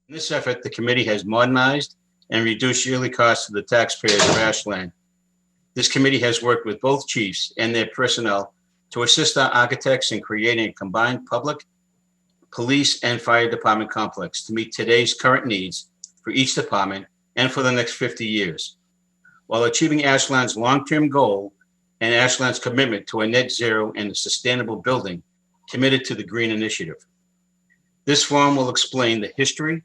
In this effort, the committee has modernized and reduced yearly costs to the taxpayers of Ashland. This committee has worked with both chiefs and their personnel to assist our architects in creating a combined public, police, and fire department complex to meet today's current needs for each department and for the next 50 years, while achieving Ashland's long-term goal and Ashland's commitment to a net zero and a sustainable building committed to the Green Initiative. This forum will explain the history,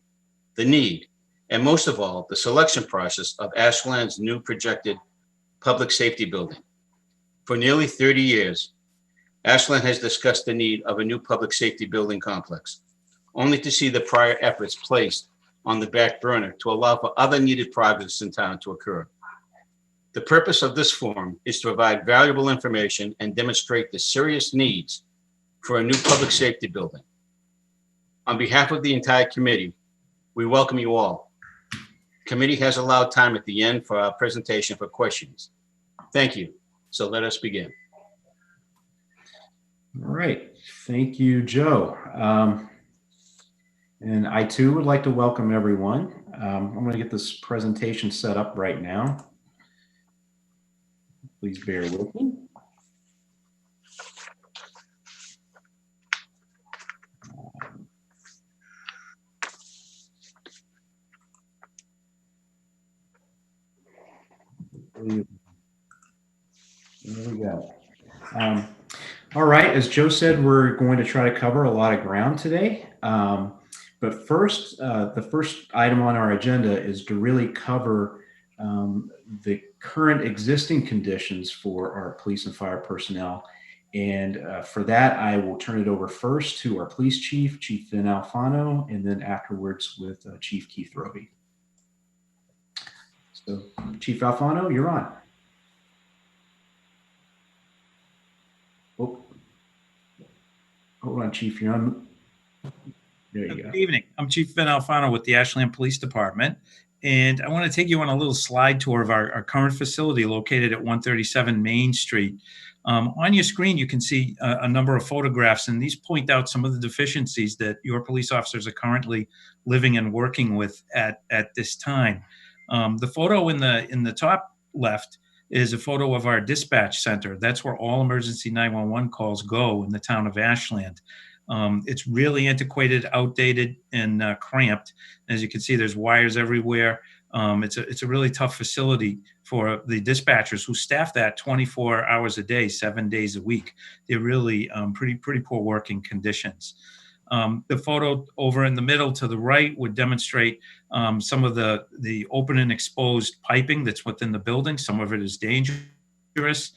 the need, and most of all, the selection process of Ashland's new projected public safety building. For nearly 30 years, Ashland has discussed the need of a new public safety building complex, only to see the prior efforts placed on the back burner to allow for other needed projects in town to occur. The purpose of this forum is to provide valuable information and demonstrate the serious needs for a new public safety building. On behalf of the entire committee, we welcome you all. Committee has allowed time at the end for our presentation for questions. Thank you. So let us begin. All right. Thank you, Joe. And I too would like to welcome everyone. I'm going to get this presentation set up right now. Please bear with me. There we go. All right, as Joe said, we're going to try to cover a lot of ground today. But first, the first item on our agenda is to really cover the current existing conditions for our police and fire personnel. And for that, I will turn it over first to our police chief, Chief Vin Alfano, and then afterwards with Chief Keith Roby. So, Chief Alfano, you're on. Oh, hold on, Chief. You're on. There you go. Good evening. I'm Chief Vin Alfano with the Ashland Police Department, and I want to take you on a little slide tour of our current facility located at 137 Main Street. On your screen, you can see a number of photographs, and these point out some of the deficiencies that your police officers are currently living and working with at this time. The photo in the top left is a photo of our dispatch center. That's where all emergency 911 calls go in the town of Ashland. It's really antiquated, outdated, and cramped. As you can see, there's wires everywhere. It's a really tough facility for the dispatchers who staff that 24 hours a day, 7 days a week. They're really pretty poor working conditions. The photo over in the middle to the right would demonstrate some of the open and exposed piping that's within the building. Some of it is dangerous.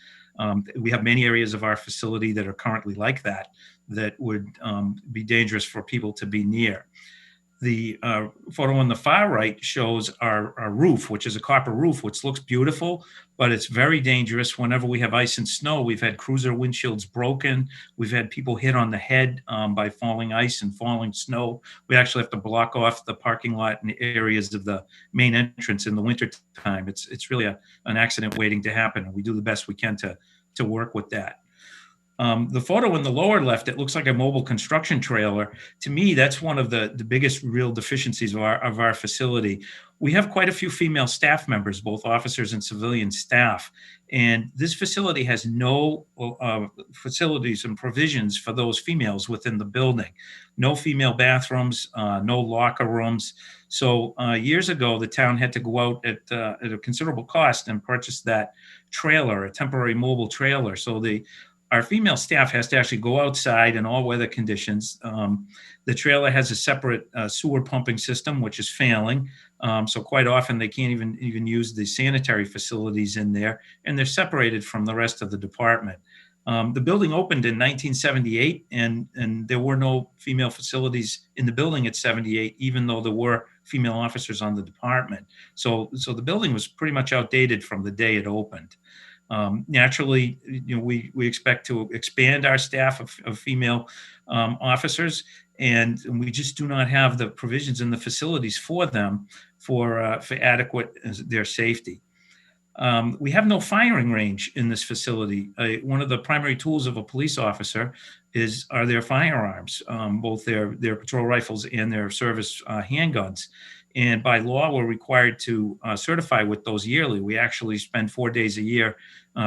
We have many areas of our facility that are currently like that would be dangerous for people to be near. The photo on the far right shows our roof, which is a copper roof, which looks beautiful, but it's very dangerous. Whenever we have ice and snow, we've had cruiser windshields broken. We've had people hit on the head by falling ice and falling snow. We actually have to block off the parking lot and areas of the main entrance in the winter time. It's really an accident waiting to happen, and we do the best we can to work with that. The photo in the lower left, it looks like a mobile construction trailer. To me, that's one of the biggest real deficiencies of our facility. We have quite a few female staff members, both officers and civilian staff. And this facility has no facilities and provisions for those females within the building. No female bathrooms, no locker rooms. So years ago, the town had to go out at a considerable cost and purchase that trailer, a temporary mobile trailer. So our female staff has to actually go outside in all weather conditions. The trailer has a separate sewer pumping system, which is failing. So quite often they can't even use the sanitary facilities in there, and they're separated from the rest of the department. The building opened in 1978, and there were no female facilities in the building at 78, even though there were female officers on the department. So the building was pretty much outdated from the day it opened. Naturally, we expect to expand our staff of female officers, and we just do not have the provisions in the facilities for them for adequate their safety. We have no firing range in this facility. One of the primary tools of a police officer are their firearms, both their patrol rifles and their service handguns. And by law, we're required to certify with those yearly. We actually spend 4 days a year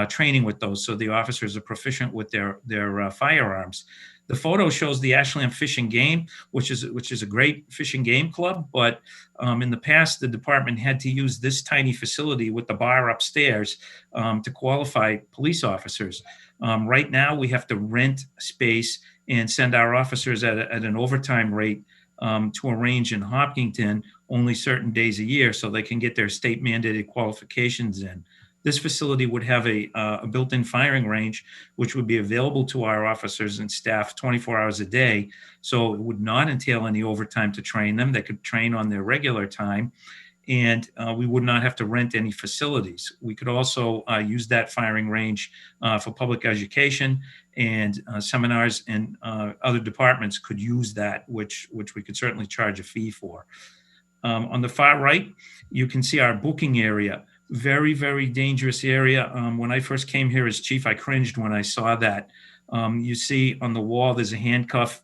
training with those, so the officers are proficient with their firearms. The photo shows the Ashland Fish and Game, which is a great fishing game club. But in the past, the department had to use this tiny facility with the bar upstairs to qualify police officers. Right now, we have to rent space and send our officers at an overtime rate to a range in Hopkinton only certain days a year, so they can get their state mandated qualifications in. This facility would have a built-in firing range, which would be available to our officers and staff 24 hours a day. So it would not entail any overtime to train them. They could train on their regular time, and we would not have to rent any facilities. We could also use that firing range for public education, and seminars and other departments could use that, which we could certainly charge a fee for. On the far right, you can see our booking area. Very, very dangerous area. When I first came here as chief, I cringed when I saw that. You see on the wall, there's a handcuff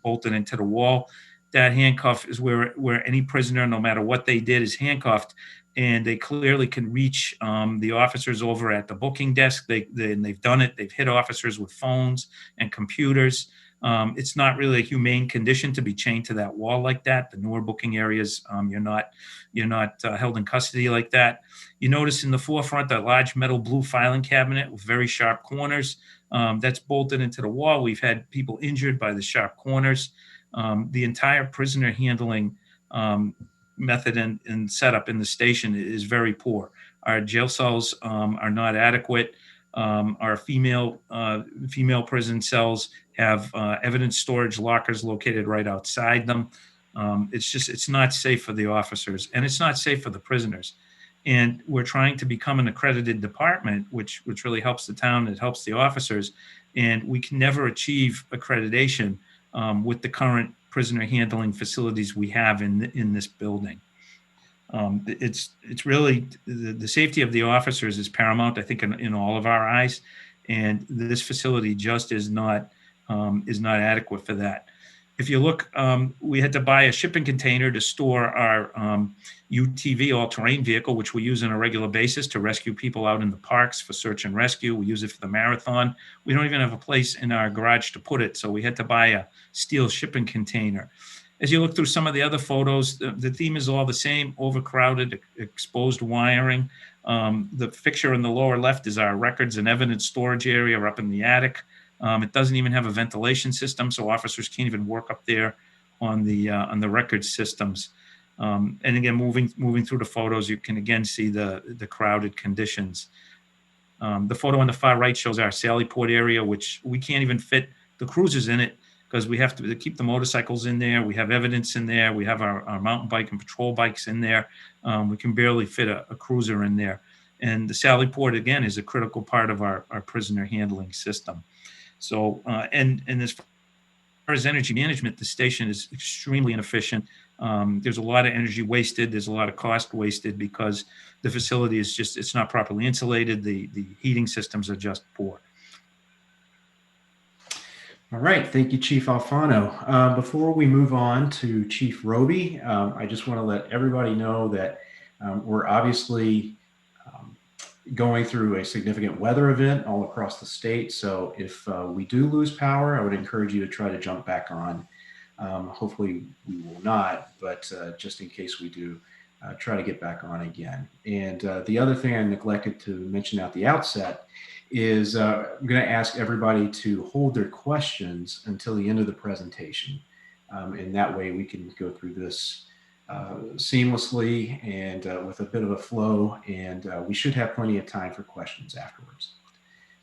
bolted into the wall. That handcuff is where any prisoner, no matter what they did, is handcuffed, and they clearly can reach the officers over at the booking desk. They've done it. They've hit officers with phones and computers. It's not really a humane condition to be chained to that wall like that. The newer booking areas, you're not held in custody like that. You notice in the forefront a large metal blue filing cabinet with very sharp corners. That's bolted into the wall. We've had people injured by the sharp corners. The entire prisoner handling method and setup in the station is very poor. Our jail cells are not adequate. Our female prison cells have evidence storage lockers located right outside them. It's not safe for the officers, and it's not safe for the prisoners. And we're trying to become an accredited department, which really helps the town. It helps the officers, and we can never achieve accreditation with the current prisoner handling facilities we have in this building. It's really the safety of the officers is paramount, I think, in all of our eyes, and this facility just is not adequate for that. If you look, we had to buy a shipping container to store our UTV, all-terrain vehicle, which we use on a regular basis to rescue people out in the parks for search and rescue. We use it for the marathon. We don't even have a place in our garage to put it, so we had to buy a steel shipping container. As you look through some of the other photos, the theme is all the same: overcrowded, exposed wiring. The picture in the lower left is our records and evidence storage area up in the attic. It doesn't even have a ventilation system, so officers can't even work up there on the record systems. And again, moving through the photos, you can again see the crowded conditions. The photo on the far right shows our Sally Port area, which we can't even fit the cruisers in it because we have to keep the motorcycles in there. We have evidence in there. We have our mountain bike and patrol bikes in there. We can barely fit a cruiser in there. And the Sally Port, again, is a critical part of our prisoner handling system. So, and as far as energy management, the station is extremely inefficient. There's a lot of energy wasted. There's a lot of cost wasted because the facility is it's not properly insulated. The heating systems are just poor. All right. Thank you, Chief Alfano. Before we move on to Chief Roby, I just want to let everybody know that we're obviously going through a significant weather event all across the state. So if we do lose power, I would encourage you to try to jump back on. Hopefully we will not, but just in case we do, try to get back on again. And the other thing I neglected to mention at the outset is I'm going to ask everybody to hold their questions until the end of the presentation. And that way we can go through this seamlessly and with a bit of a flow, and we should have plenty of time for questions afterwards.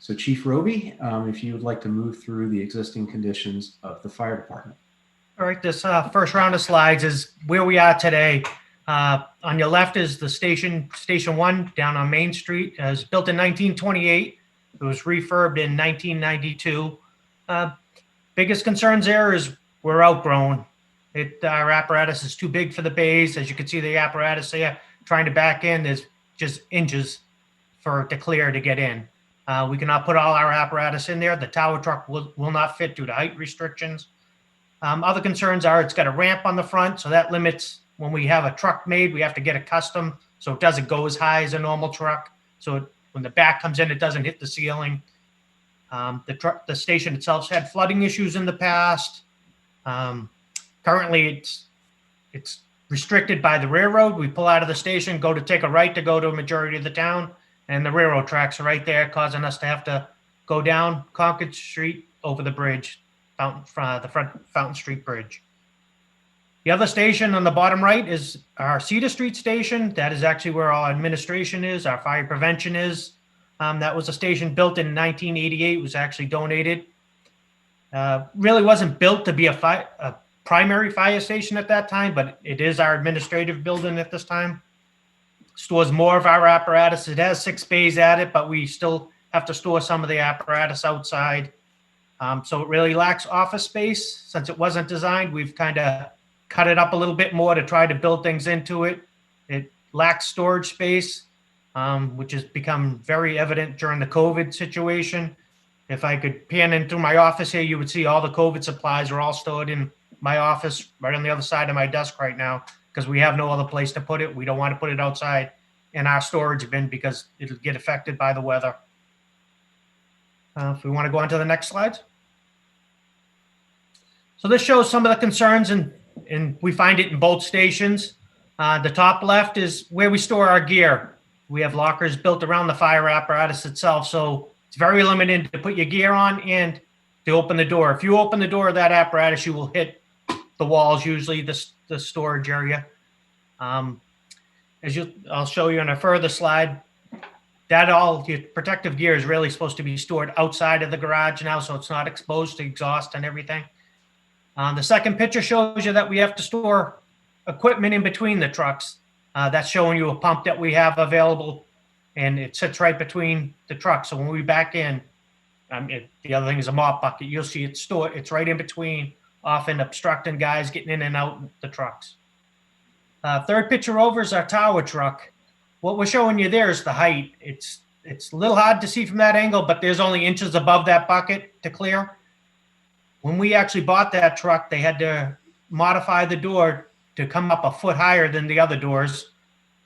So Chief Roby, if you would like to move through the existing conditions of the fire department. All right, this first round of slides is where we are today. On your left is the Station 1 down on Main Street. It was built in 1928. It was refurbed in 1992. Biggest concerns there is we're outgrown. Our apparatus is too big for the bays. As you can see, the apparatus there trying to back in, there's just inches to clear to get in. We cannot put all our apparatus in there. The tower truck will not fit due to height restrictions. Other concerns are it's got a ramp on the front, so that limits when we have a truck made, we have to get it custom so it doesn't go as high as a normal truck. So when the back comes in, it doesn't hit the ceiling. The station itself's had flooding issues in the past. Currently, it's restricted by the railroad. We pull out of the station, go to take a right to go to a majority of the town, and the railroad tracks are right there, causing us to have to go down Concord Street over the bridge, the front Fountain Street Bridge. The other station on the bottom right is our Cedar Street station. That is actually where our administration is, our fire prevention is. That was a station built in 1988, was actually donated. Really wasn't built to be a primary fire station at that time, but it is our administrative building at this time. Stores more of our apparatus. It has 6 bays at it, but we still have to store some of the apparatus outside. So it really lacks office space. Since it wasn't designed, we've kind of cut it up a little bit more to try to build things into it. It lacks storage space, which has become very evident during the COVID situation. If I could pan into my office here, you would see all the COVID supplies are all stored in my office right on the other side of my desk right now because we have no other place to put it. We don't want to put it outside in our storage bin because it'll get affected by the weather. If we want to go on to the next slide. So this shows some of the concerns, and we find it in both stations. The top left is where we store our gear. We have lockers built around the fire apparatus itself, so it's very limited to put your gear on and to open the door. If you open the door of that apparatus, you will hit the walls, usually the storage area. I'll show you on a further slide, that all your protective gear is really supposed to be stored outside of the garage now, so it's not exposed to exhaust and everything. The second picture shows you that we have to store equipment in between the trucks. That's showing you a pump that we have available, and it sits right between the trucks. So when we back in, the other thing is a mop bucket. You'll see it's stored. It's right in between, often obstructing guys getting in and out the trucks. Third picture over is our tower truck. What we're showing you there is the height. It's a little hard to see from that angle, but there's only inches above that bucket to clear. When we actually bought that truck, they had to modify the door to come up a foot higher than the other doors.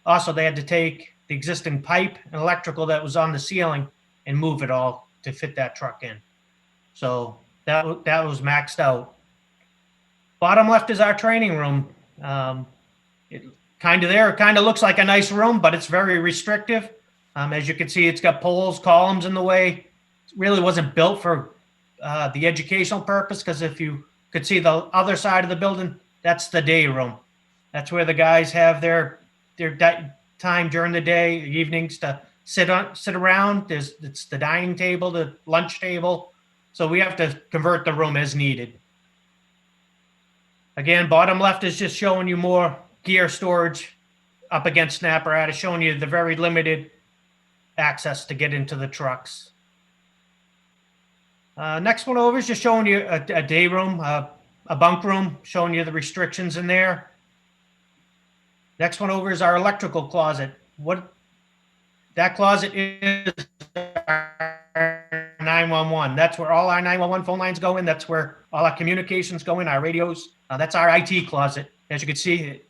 Also, they had to take the existing pipe and electrical that was on the ceiling and move it all to fit that truck in. So that was maxed out. Bottom left is our training room. It kind of looks like a nice room, but it's very restrictive. As you can see, it's got poles, columns in the way. It really wasn't built for the educational purpose, because if you could see the other side of the building, that's the day room. That's where the guys have their time during the day, evenings to sit around. It's the dining table, the lunch table. So we have to convert the room as needed. Again, bottom left is just showing you more gear storage up against an apparatus, showing you the very limited access to get into the trucks. Next one over is just showing you a day room, a bunk room, showing you the restrictions in there. Next one over is our electrical closet. That closet is our 911. That's where all our 911 phone lines go in. That's where all our communications go in, our radios. That's our IT closet. As you can see,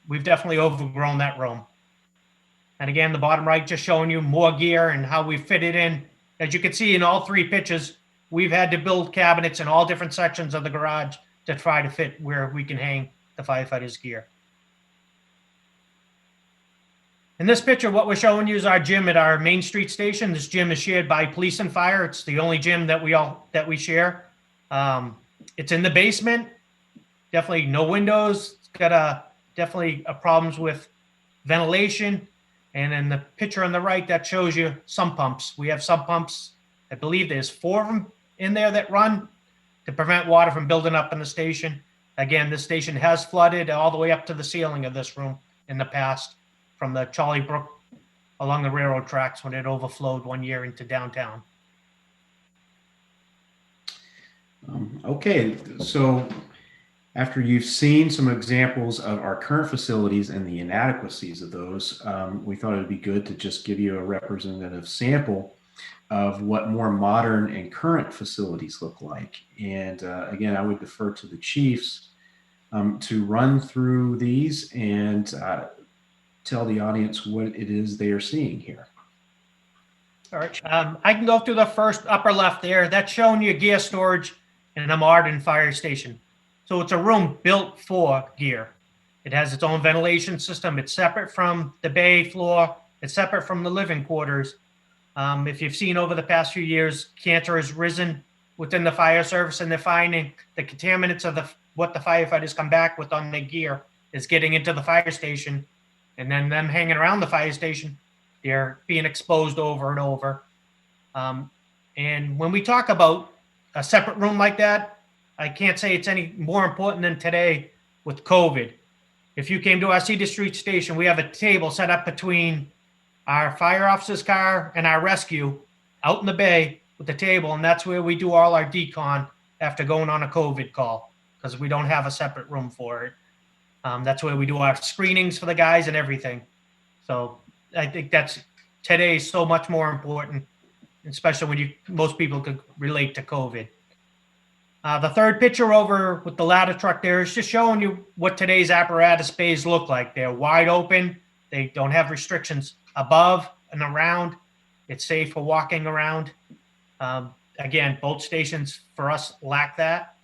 we've definitely overgrown that room. And again, the bottom right just showing you more gear and how we fit it in. As you can see in all 3 pictures, we've had to build cabinets in all different sections of the garage to try to fit where we can hang the firefighters' gear. In this picture, what we're showing you is our gym at our Main Street station. This gym is shared by police and fire. It's the only gym that we share. It's in the basement. Definitely no windows. It's got definitely problems with ventilation. And in the picture on the right, that shows you sump pumps. We have sump pumps. I believe there's 4 of them in there that run to prevent water from building up in the station. Again, this station has flooded all the way up to the ceiling of this room in the past from the Charlie Brook along the railroad tracks when it overflowed one year into downtown. Okay, so After you've seen some examples of our current facilities and the inadequacies of those, we thought it'd be good to just give you a representative sample of what more modern and current facilities look like. And again, I would defer to the chiefs to run through these and tell the audience what it is they are seeing here. All right. I can go through the first upper left there. That's showing you gear storage in a modern fire station. So it's a room built for gear. It has its own ventilation system. It's separate from the bay floor. It's separate from the living quarters. If you've seen over the past few years, cancer has risen within the fire service, and they're finding the contaminants of what the firefighters come back with on their gear is getting into the fire station, and then them hanging around the fire station, they're being exposed over and over. And when we talk about a separate room like that, I can't say it's any more important than today with COVID. If you came to our Cedar Street station, we have a table set up between our fire officer's car and our rescue out in the bay with the table, and that's where we do all our decon after going on a COVID call, because we don't have a separate room for it. That's where we do our screenings for the guys and everything. So I think that's today is so much more important, especially when most people could relate to COVID. The third picture over with the ladder truck there is just showing you what today's apparatus bays look like. They're wide open. They don't have restrictions above and around. It's safe for walking around. Again, both stations for us lack that.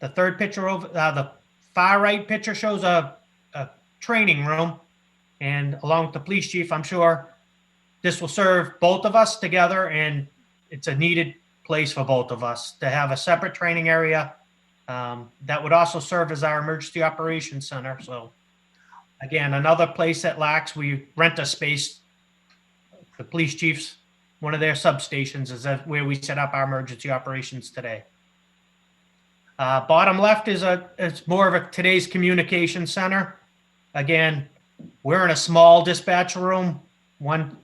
The third picture over the far right picture shows a training room, and along with the police chief, I'm sure this will serve both of us together, and it's a needed place for both of us to have a separate training area that would also serve as our emergency operations center. So again, another place that lacks, we rent a space. The police chiefs, one of their substations is where we set up our emergency operations today. Bottom left is it's more of a today's communication center. Again, we're in a small dispatch room, one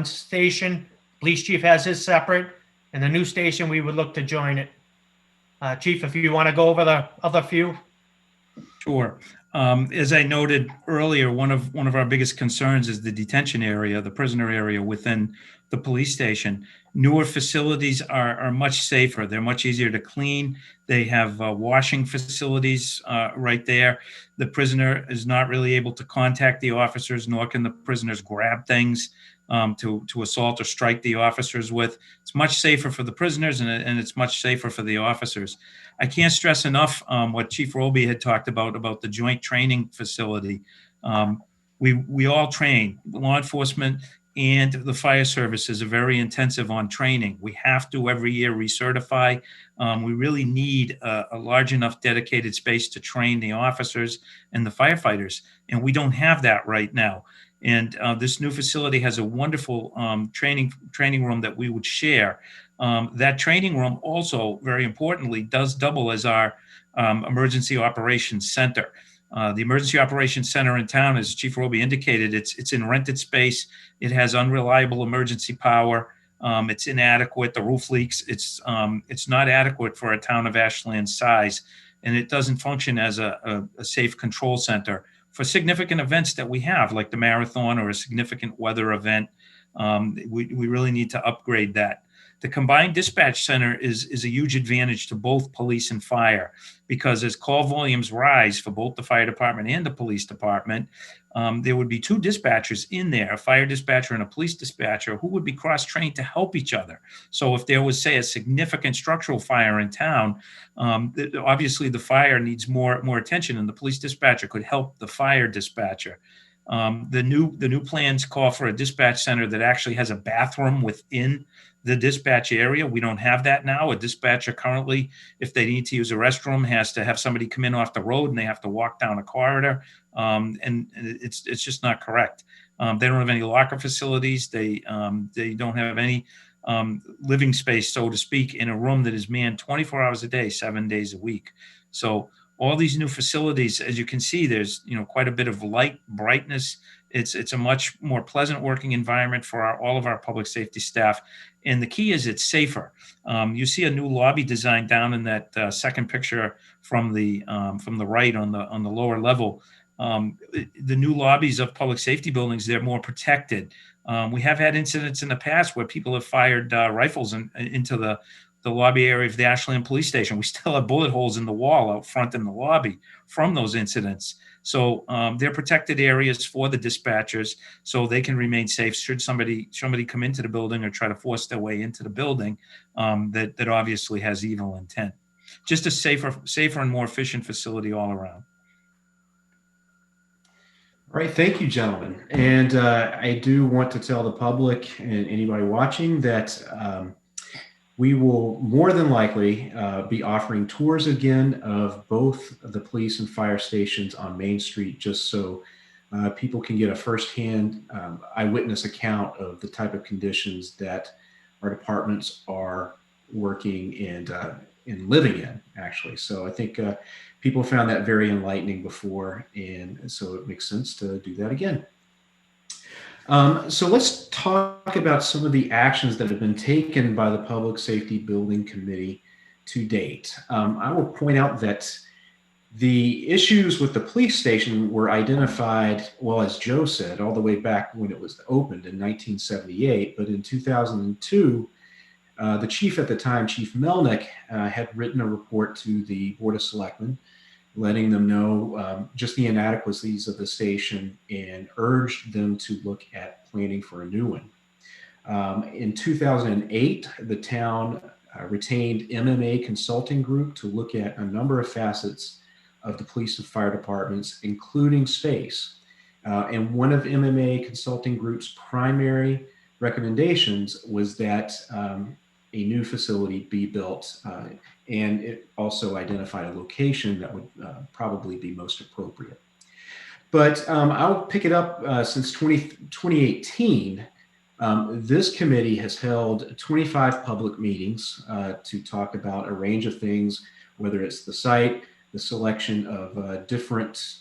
station. Police chief has his separate, and the new station, we would look to join it. Chief, if you want to go over the other few. Sure. As I noted earlier, one of our biggest concerns is the detention area, the prisoner area within the police station. Newer facilities are much safer. They're much easier to clean. They have washing facilities right there. The prisoner is not really able to contact the officers, nor can the prisoners grab things to assault or strike the officers with. It's much safer for the prisoners, and it's much safer for the officers. I can't stress enough what Chief Roby had talked about the joint training facility. We all train. Law enforcement and the fire services are very intensive on training. We have to every year recertify. We really need a large enough dedicated space to train the officers and the firefighters, and we don't have that right now. And this new facility has a wonderful training room that we would share. That training room also, very importantly, does double as our emergency operations center. The emergency operations center in town, as Chief Roby indicated, it's in rented space. It has unreliable emergency power. It's inadequate. The roof leaks. It's not adequate for a town of Ashland's size, and it doesn't function as a safe control center for significant events that we have, like the marathon or a significant weather event. We really need to upgrade that. The combined dispatch center is a huge advantage to both police and fire, because as call volumes rise for both the fire department and the police department, there would be two dispatchers in there, a fire dispatcher and a police dispatcher, who would be cross-trained to help each other. So if there was, say, a significant structural fire in town, obviously the fire needs more attention, and the police dispatcher could help the fire dispatcher. The new plans call for a dispatch center that actually has a bathroom within the dispatch area. We don't have that now. A dispatcher currently, if they need to use a restroom, has to have somebody come in off the road, and they have to walk down a corridor. And it's just not correct. They don't have any locker facilities. They don't have any living space, so to speak, in a room that is manned 24 hours a day, 7 days a week. So all these new facilities, as you can see, there's quite a bit of light, brightness. It's a much more pleasant working environment for all of our public safety staff. And the key is it's safer. You see a new lobby design down in that second picture from the right on the lower level. The new lobbies of public safety buildings, they're more protected. We have had incidents in the past where people have fired rifles into the lobby area of the Ashland Police Station. We still have bullet holes in the wall out front in the lobby from those incidents. So they're protected areas for the dispatchers, so they can remain safe should somebody come into the building or try to force their way into the building that obviously has evil intent. Just a safer and more efficient facility all around. All right, thank you, gentlemen. And I do want to tell the public and anybody watching that we will more than likely be offering tours again of both the police and fire stations on Main Street, just so people can get a firsthand eyewitness account of the type of conditions that our departments are working and living in, actually. So I think people found that very enlightening before, and so it makes sense to do that again. So let's talk about some of the actions that have been taken by the Public Safety Building Committee to date. I will point out that the issues with the police station were identified, well, as Joe said, all the way back when it was opened in 1978, but in 2002, the chief at the time, Chief Melnick, had written a report to the Board of Selectmen, letting them know just the inadequacies of the station and urged them to look at planning for a new one. In 2008, the town retained MMA Consulting Group to look at a number of facets of the police and fire departments, including space. And one of MMA Consulting Group's primary recommendations was that a new facility be built, and it also identified a location that would probably be most appropriate. But I'll pick it up since 2018. This committee has held 25 public meetings to talk about a range of things, whether it's the site, the selection of different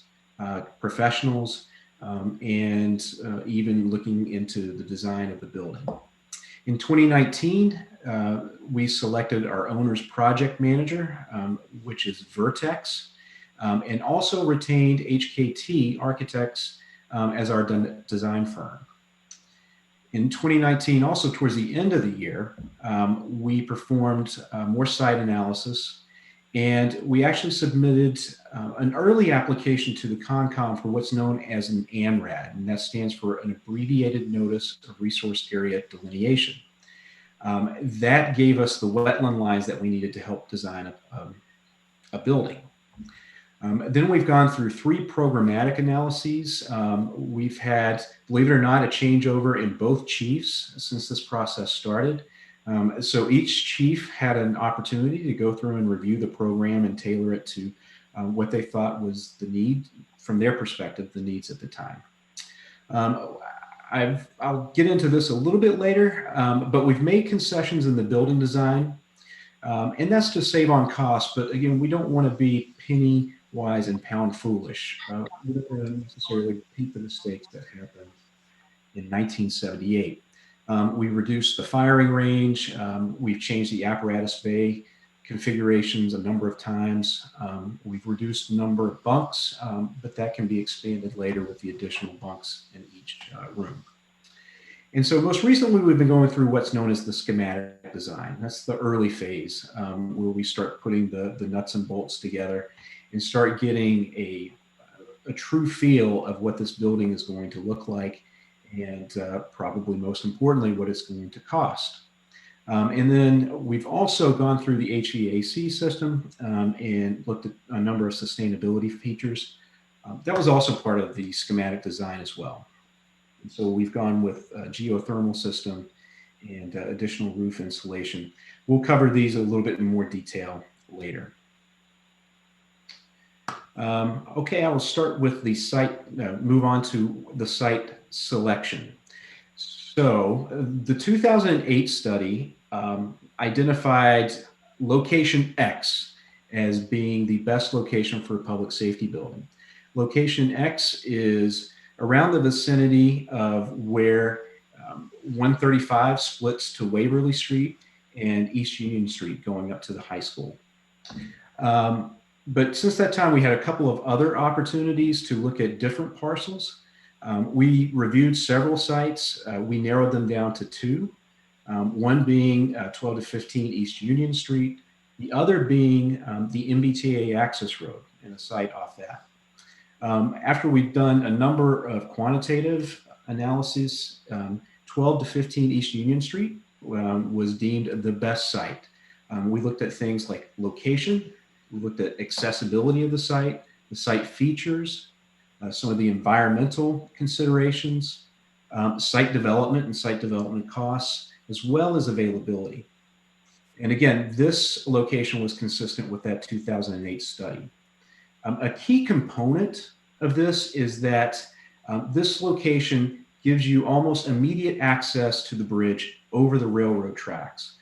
professionals, and even looking into the design of the building. In 2019, we selected our owner's project manager, which is Vertex, and also retained HKT Architects as our design firm. In 2019, also towards the end of the year, we performed more site analysis, and we actually submitted an early application to the Concom for what's known as an ANRAD, and that stands for an Abbreviated Notice of Resource Area Delineation. That gave us the wetland lines that we needed to help design a building. Then we've gone through 3 programmatic analyses. We've had, believe it or not, a changeover in both chiefs since this process started. So each chief had an opportunity to go through and review the program and tailor it to what they thought was the need, from their perspective, the needs at the time. I'll get into this a little bit later, but we've made concessions in the building design, and that's to save on cost. But again, we don't want to be penny wise and pound foolish. We don't want to necessarily repeat the mistakes that happened in 1978. We reduced the firing range. We've changed the apparatus bay configurations a number of times. We've reduced the number of bunks, but that can be expanded later with the additional bunks in each room. And so most recently, we've been going through what's known as the schematic design. That's the early phase where we start putting the nuts and bolts together and start getting a true feel of what this building is going to look like, and probably most importantly, what it's going to cost. And then we've also gone through the HVAC system and looked at a number of sustainability features. That was also part of the schematic design as well. And so we've gone with a geothermal system and additional roof insulation. We'll cover these a little bit in more detail later. Okay, I will start with the site, move on to the site selection. So the 2008 study identified location X as being the best location for a public safety building. Location X is around the vicinity of where 135 splits to Waverly Street and East Union Street going up to the high school. But since that time, we had a couple of other opportunities to look at different parcels. We reviewed several sites. We narrowed them down to two, one being 12 to 15 East Union Street, the other being the MBTA access road and a site off that. After we've done a number of quantitative analyses, 12 to 15 East Union Street was deemed the best site. We looked at things like location, we looked at accessibility of the site features, some of the environmental considerations, site development and site development costs, as well as availability. And again, this location was consistent with that 2008 study. A key component of this is that this location gives you almost immediate access to the bridge over the railroad tracks.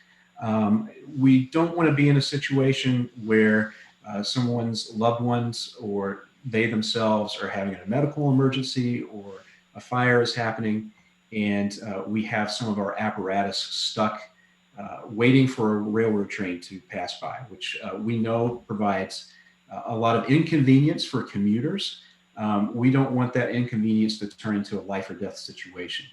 We don't want to be in a situation where someone's loved ones or they themselves are having a medical emergency or a fire is happening, and we have some of our apparatus stuck waiting for a railroad train to pass by, which we know provides a lot of inconvenience for commuters. We don't want that inconvenience to turn into a life or death situation.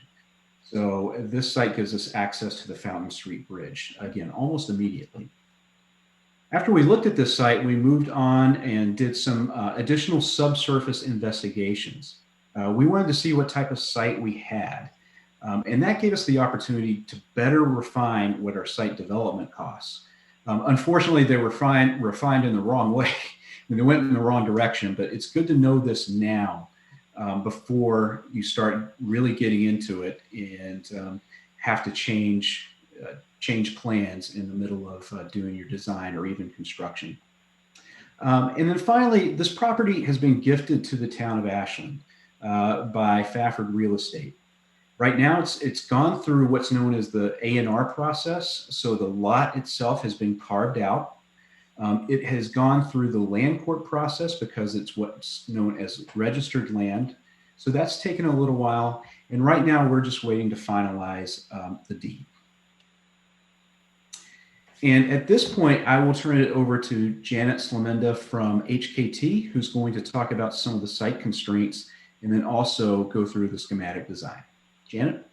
So this site gives us access to the Fountain Street Bridge, again, almost immediately. After we looked at this site, we moved on and did some additional subsurface investigations. We wanted to see what type of site we had. And that gave us the opportunity to better refine what our site development costs. Unfortunately, they were refined in the wrong way. And they went in the wrong direction, but it's good to know this now before you start really getting into it and have to change plans in the middle of doing your design or even construction. And then finally, this property has been gifted to the town of Ashland by Fafford Real Estate. Right now, it's gone through what's known as the A&R process. So the lot itself has been carved out. It has gone through the land court process because it's what's known as registered land. So that's taken a little while. And right now we're just waiting to finalize the deed. And at this point, I will turn it over to Janet Slamenda from HKT, who's going to talk about some of the site constraints and then also go through the schematic design. Janet?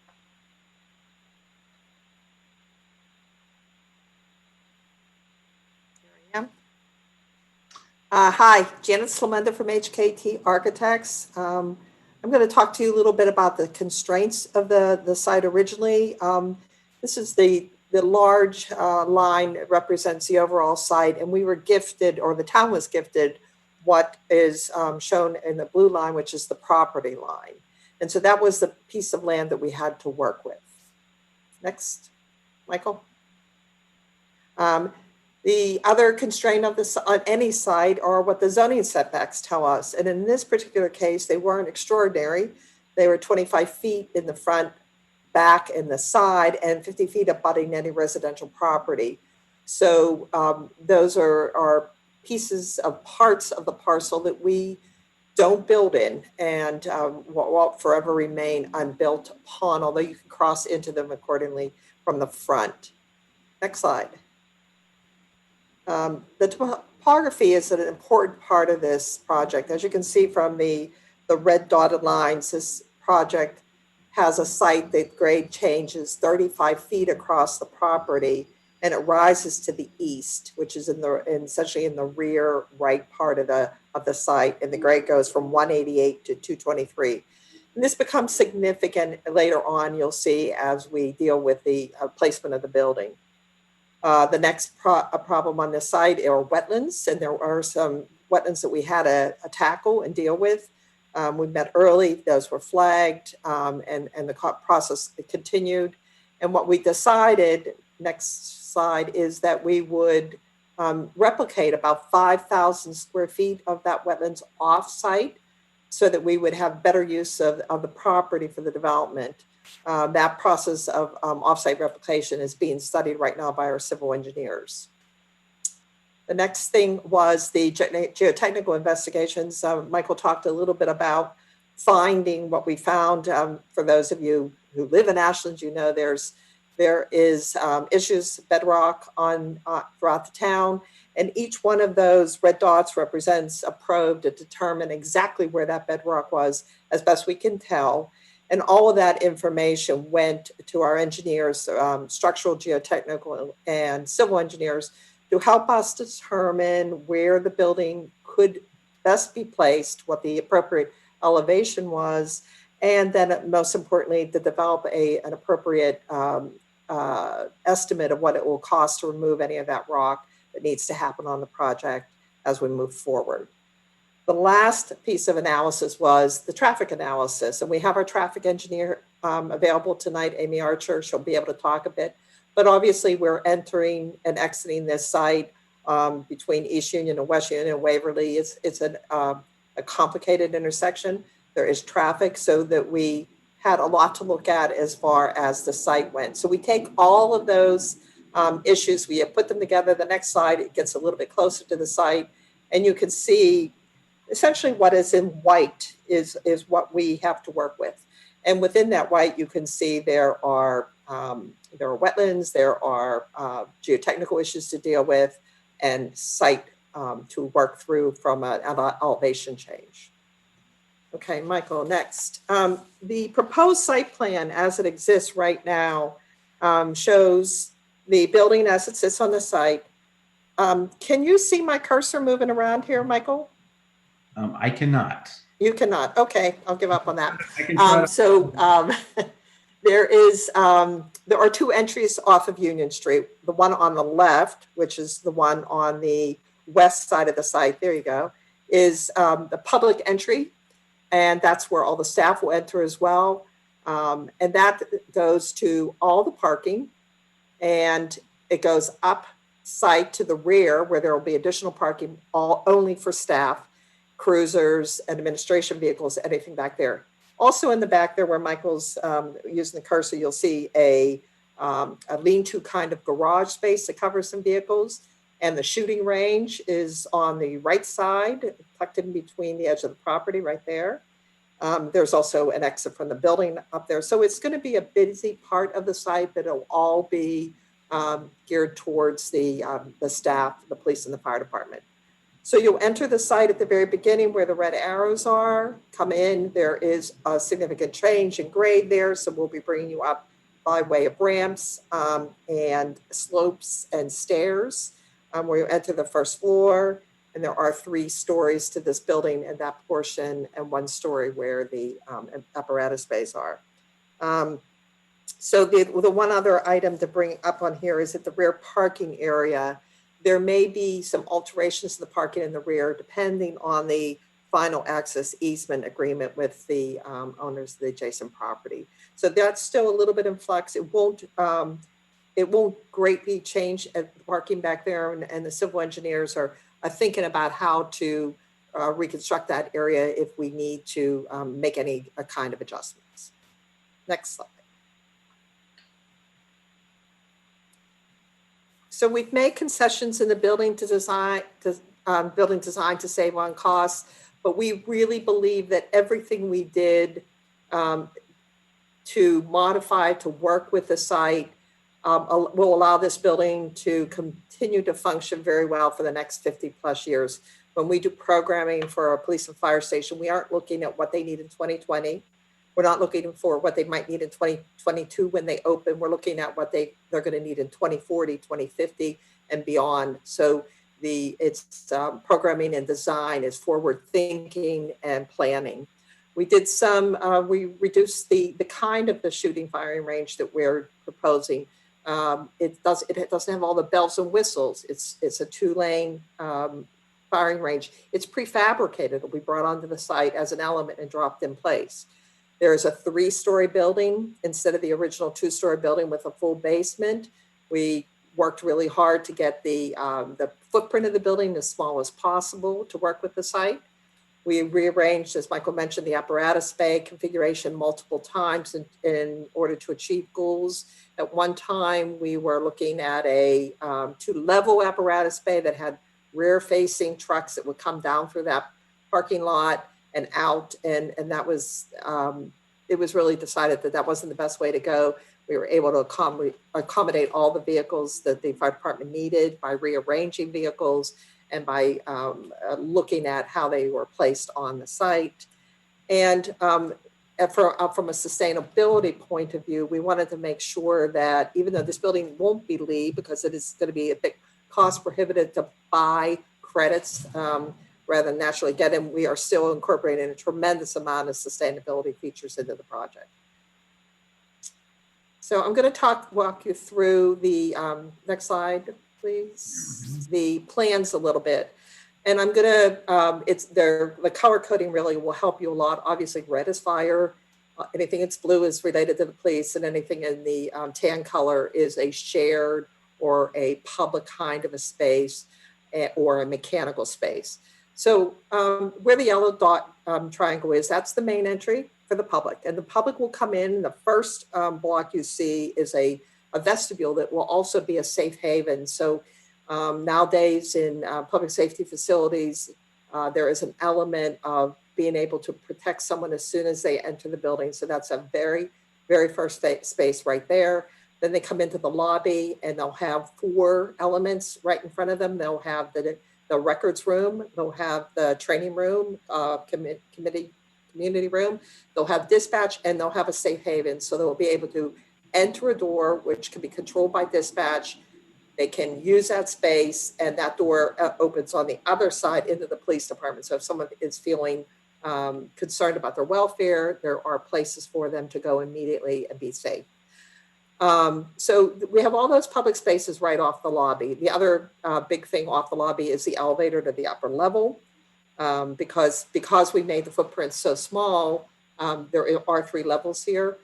Hi, Janet Slamenda from HKT Architects. I'm going to talk to you a little bit about the constraints of the site originally. This is the large line that represents the overall site, and we were gifted, or the town was gifted, what is shown in the blue line, which is the property line. And so that was the piece of land that we had to work with. Next, Michael. The other constraint of this on any site are what the zoning setbacks tell us. And in this particular case, they weren't extraordinary. They were 25 feet in the front, back, and the side, and 50 feet abutting any residential property. So those are pieces of parts of the parcel that we don't build in and will forever remain unbuilt upon, although you can cross into them accordingly from the front. Next slide. The topography is an important part of this project. As you can see from the red dotted lines, this project has a site that grade changes 35 feet across the property, and it rises to the east, which is essentially in the rear right part of the site, and the grade goes from 188 to 223. And this becomes significant later on, you'll see, as we deal with the placement of the building. The next problem on this site are wetlands, and there are some wetlands that we had to tackle and deal with. We met early, those were flagged, and the process continued. And what we decided, next slide, is that we would replicate about 5,000 square feet of that wetlands off-site so that we would have better use of the property for the development. That process of offsite replication is being studied right now by our civil engineers. The next thing was the geotechnical investigations. Michael talked a little bit about finding what we found. For those of you who live in Ashland, you know there is issues bedrock on throughout the town, and each one of those red dots represents a probe to determine exactly where that bedrock was, as best we can tell. And all of that information went to our engineers, structural, geotechnical, and civil engineers, to help us determine where the building could best be placed, what the appropriate elevation was, and then most importantly, to develop an appropriate estimate of what it will cost to remove any of that rock that needs to happen on the project as we move forward. The last piece of analysis was the traffic analysis, and we have our traffic engineer available tonight, Amy Archer. She'll be able to talk a bit, but obviously we're entering and exiting this site between East Union and West Union and Waverly. It's a complicated intersection. There is traffic, so that we had a lot to look at as far as the site went. So we take all of those issues, we have put them together. The next slide, it gets a little bit closer to the site, and you can see essentially what is in white is what we have to work with. And within that white, you can see there are wetlands, there are geotechnical issues to deal with, and site to work through from an elevation change. Okay, Michael, next. The proposed site plan as it exists right now shows the building as it sits on the site. Can you see my cursor moving around here, Michael? I cannot. You cannot. Okay, I'll give up on that. I can try There are two entries off of Union Street. The one on the left, which is the one on the west side of the site, there you go, is the public entry. And that's where all the staff will enter as well. And that goes to all the parking, and it goes up site to the rear where there will be additional parking only for staff, cruisers, administration vehicles, anything back there. Also in the back there where Michael's using the cursor, you'll see a lean-to kind of garage space that covers some vehicles. And the shooting range is on the right side, tucked in between the edge of the property right there. There's also an exit from the building up there. So it's going to be a busy part of the site, but it'll all be geared towards the staff, the police, and the fire department. So you'll enter the site at the very beginning where the red arrows are, come in. There is a significant change in grade there, so we'll be bringing you up by way of ramps and slopes and stairs where you enter the first floor. And there are 3 stories to this building in that portion, and 1 story where the apparatus bays are. So the one other item to bring up on here is at the rear parking area. There may be some alterations to the parking in the rear depending on the final access easement agreement with the owners of the adjacent property. So that's still a little bit in flux. It won't greatly change the parking back there, and the civil engineers are thinking about how to reconstruct that area if we need to make any kind of adjustments. Next slide. So we've made concessions in the building design to save on costs, but we really believe that everything we did to modify, to work with the site, will allow this building to continue to function very well for the next 50 plus years. When we do programming for our police and fire station, we aren't looking at what they need in 2020. We're not looking for what they might need in 2022 when they open. We're looking at what they're going to need in 2040, 2050, and beyond. So it's programming and design is forward thinking and planning. We did we reduced the kind of the shooting firing range that we're proposing. It doesn't have all the bells and whistles. It's a 2-lane firing range. It's prefabricated. It'll be brought onto the site as an element and dropped in place. There's a 3-story building instead of the original 2-story building with a full basement. We worked really hard to get the footprint of the building as small as possible to work with the site. We rearranged, as Michael mentioned, the apparatus bay configuration multiple times in order to achieve goals. At one time, we were looking at a 2-level apparatus bay that had rear-facing trucks that would come down through that parking lot and out. And that was, it was really decided that that wasn't the best way to go. We were able to accommodate all the vehicles that the fire department needed by rearranging vehicles and by looking at how they were placed on the site. And from a sustainability point of view, we wanted to make sure that even though this building won't be LEED because it is going to be a bit cost prohibitive to buy credits rather than naturally get them, we are still incorporating a tremendous amount of sustainability features into the project. So I'm going to walk you through the next slide, please, the plans a little bit. And I'm going to, the color coding really will help you a lot. Obviously, red is fire. Anything that's blue is related to the police, and anything in the tan color is a shared or a public kind of a space or a mechanical space. So where the yellow dot triangle is, that's the main entry for the public. And the public will come in. The first block you see is a vestibule that will also be a safe haven. So nowadays in public safety facilities, there is an element of being able to protect someone as soon as they enter the building. So that's a very, very first space right there. Then they come into the lobby and they'll have 4 elements right in front of them. They'll have the records room, they'll have the training room, community room, they'll have dispatch, and they'll have a safe haven. So they'll be able to enter a door, which can be controlled by dispatch. They can use that space, and that door opens on the other side into the police department. So if someone is feeling concerned about their welfare, there are places for them to go immediately and be safe. So we have all those public spaces right off the lobby. The other big thing off the lobby is the elevator to the upper level. Because we made the footprint so small, there are 3 levels here.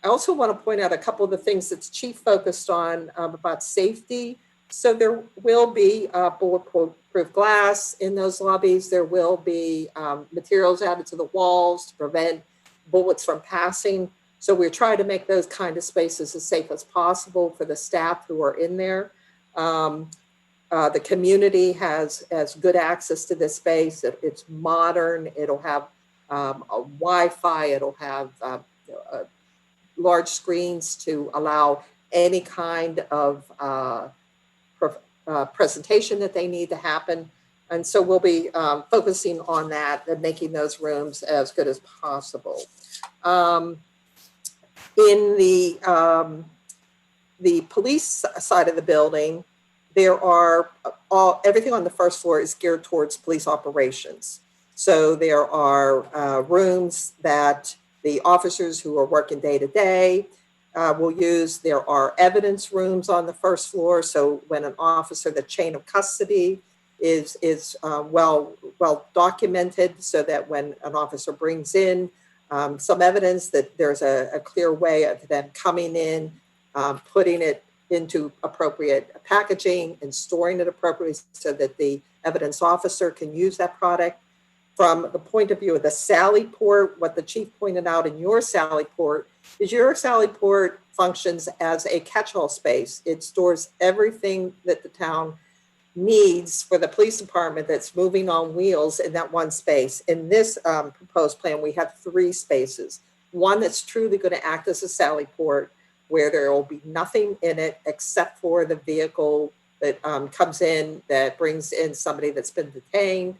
I also want to point out a couple of the things that's chief focused on about safety. So there will be bulletproof glass in those lobbies. There will be materials added to the walls to prevent bullets from passing. So we're trying to make those kind of spaces as safe as possible for the staff who are in there. The community has good access to this space. It's modern. It'll have a Wi-Fi. It'll have large screens to allow any kind of presentation that they need to happen. And so we'll be focusing on that and making those rooms as good as possible. In the police side of the building, there are everything on the first floor is geared towards police operations. So there are rooms that the officers who are working day to day will use. There are evidence rooms on the first floor. So when an officer, the chain of custody is well documented, so that when an officer brings in some evidence, that there's a clear way of them coming in, putting it into appropriate packaging and storing it appropriately so that the evidence officer can use that product. From the point of view of the Sally Port, what the chief pointed out in your Sally Port is your Sally Port functions as a catch-all space. It stores everything that the town needs for the police department that's moving on wheels in that one space. In this proposed plan, we have 3 spaces. One that's truly going to act as a Sally Port, where there will be nothing in it except for the vehicle that comes in that brings in somebody that's been detained.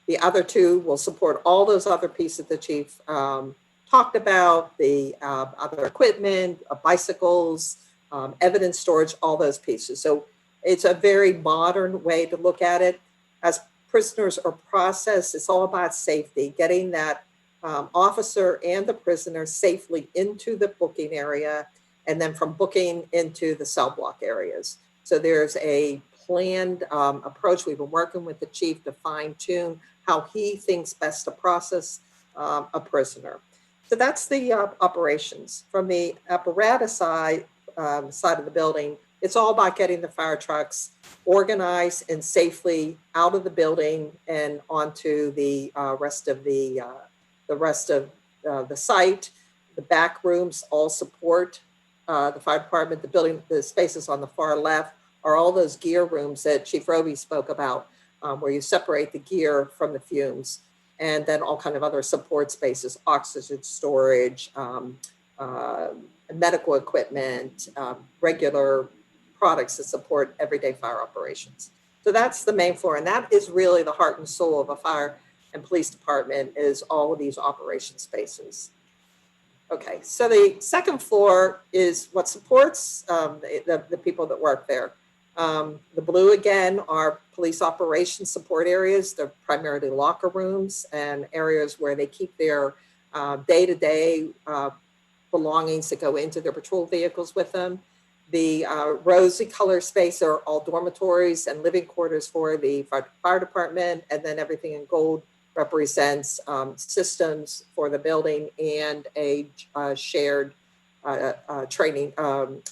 The other 2 will support all those other pieces the chief talked about, the other equipment, bicycles, evidence storage, all those pieces. So it's a very modern way to look at it. As prisoners are processed, it's all about safety, getting that officer and the prisoner safely into the booking area, and then from booking into the cell block areas. So there's a planned approach. We've been working with the chief to fine tune how he thinks best to process a prisoner. So that's the operations. From the apparatus side of the building, it's all about getting the fire trucks organized and safely out of the building and onto the rest of the site. The back rooms all support the fire department. The building, the spaces on the far left are all those gear rooms that Chief Roby spoke about, where you separate the gear from the fumes. and then all kind of other support spaces, oxygen storage, medical equipment, regular products that support everyday fire operations. So that's the main floor, and that is really the heart and soul of a fire and police department, is all of these operation spaces. Okay, so the second floor is what supports the people that work there. The blue, again, are police operations support areas. They're primarily locker rooms and areas where they keep their day-to-day belongings that go into their patrol vehicles with them. The rosy color space are all dormitories and living quarters for the fire department, and then everything in gold represents systems for the building and a shared training